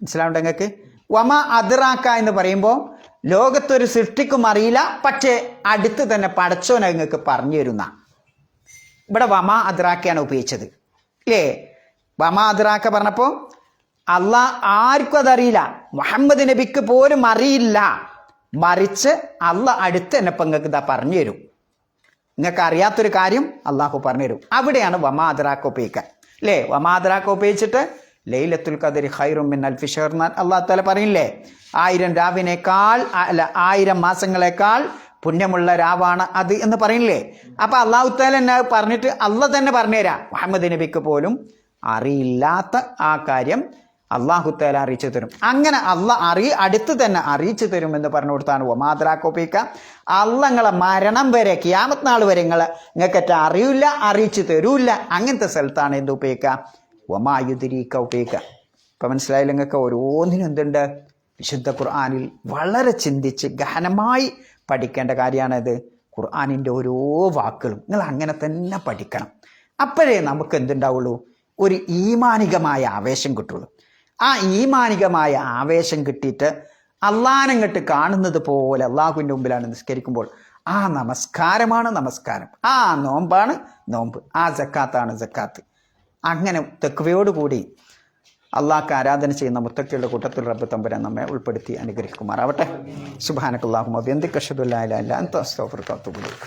മനസ്സിലാവുണ്ട് നിങ്ങൾക്ക്? വമാ അദ്റാക എന്ന് പറയുമ്പോൾ ലോകത്തൊരു സൃഷ്ടിക്കും അറിയില്ല, പക്ഷേ അടുത്ത് തന്നെ പടച്ചോനെ നിങ്ങൾക്ക് പറഞ്ഞു തരുന്ന. ഇവിടെ വമാ അദ്റാക്കയാണ് ഉപയോഗിച്ചത് അല്ലേ? വമാദ്രാക്ക പറഞ്ഞപ്പോൾ അള്ളാഹ് ആർക്കും അതറിയില്ല, മുഹമ്മദ് നബിക്ക് പോലും അറിയില്ല. മറിച്ച് അള്ളാഹ് അടുത്ത് എന്നെ ഇപ്പം നിങ്ങൾക്ക് ഇതാ പറഞ്ഞു തരും. നിങ്ങൾക്ക് അറിയാത്തൊരു കാര്യം അള്ളാഹു പറഞ്ഞു തരും. അവിടെയാണ് വമാദ്രാക്ക ഉപയോഗിക്കുക അല്ലേ? വമാദ്രാക്ക ഉപയോഗിച്ചിട്ട് ലൈലത്തുൽ ഖദ്രി ഖൈറും മിൻ അൽഫി ഷഹർ എന്നാൽ അള്ളാഹു തആല പറയില്ലേ, 1000 രാവിനേക്കാൾ അല്ല 1000 മാസങ്ങളെക്കാൾ പുണ്യമുള്ള രാവാണ് അത് എന്ന് പറയില്ലേ. അപ്പൊ അള്ളാഹു തആല എന്നെ പറഞ്ഞിട്ട് അള്ളാഹ് തന്നെ പറഞ്ഞുതരാം, മുഹമ്മദ് നബിക്ക് പോലും അറിയില്ലാത്ത ആ കാര്യം അള്ളാഹു തആല അറിയിച്ചു തരും. അങ്ങനെ അള്ളാഹ് അടുത്ത് തന്നെ അറിയിച്ചു തരും എന്ന് പറഞ്ഞു കൊടുത്താണ് വമാദ്രാക്ക ഉപയോഗിക്കുക. അള്ളാഹ് നിങ്ങളെ മരണം വരെ ഖിയാമത്ത് നാൾ വരെ നിങ്ങൾക്കറ്റ അറിയില്ല, അറിയിച്ചു തരൂല്ല. അങ്ങനത്തെ സ്ഥലത്താണ് എന്ത് ഉപയോഗിക്കുക? വമായുദ്രീക്ക ഉപയോഗിക്കുക. ഇപ്പം മനസ്സിലായില്ല നിങ്ങൾക്ക്? ഓരോന്നിനും എന്തുണ്ട്? വിശുദ്ധ ഖുർആനിൽ വളരെ ചിന്തിച്ച് ഗഹനമായി പഠിക്കേണ്ട കാര്യമാണിത്. ഖുർആനിൻ്റെ ഓരോ വാക്കുകളും നിങ്ങൾ അങ്ങനെ തന്നെ പഠിക്കണം. അപ്പോഴേ നമുക്ക് എന്തുണ്ടാവുള്ളൂ? ഒരു ഈമാനികമായ ആവേശം കിട്ടുള്ളൂ. ആ ഈമാനികമായ ആവേശം കിട്ടിയിട്ട് അള്ളാഹനങ്ങട്ട് കാണുന്നത് പോലെ അള്ളാഹുവിൻ്റെ മുമ്പിലാണ് നിസ്കരിക്കുമ്പോൾ ആ നമസ്കാരമാണ് നമസ്കാരം, ആ നോമ്പാണ് നോമ്പ്, ആ സക്കാത്താണ് സക്കാത്ത്. അങ്ങനെ തെക്കുവയോടുകൂടി അള്ളാഹ്ക്ക് ആരാധന ചെയ്യുന്ന മുത്തക്കിയുടെ കൂട്ടത്തിൽ റബ്ബ് തമ്പുരാൻ നമ്മെ ഉൾപ്പെടുത്തി അനുഗ്രഹിക്കുമാറാവട്ടെ. സുബ്ഹാനക്കല്ലാഹുമ്മ വബിഹംദിക അശ്ഹദു അല്ലാ ഇലാഹ ഇല്ല അൻത അസ്തഗ്ഫിറുക വഅത്തൂബു ഇലൈക്.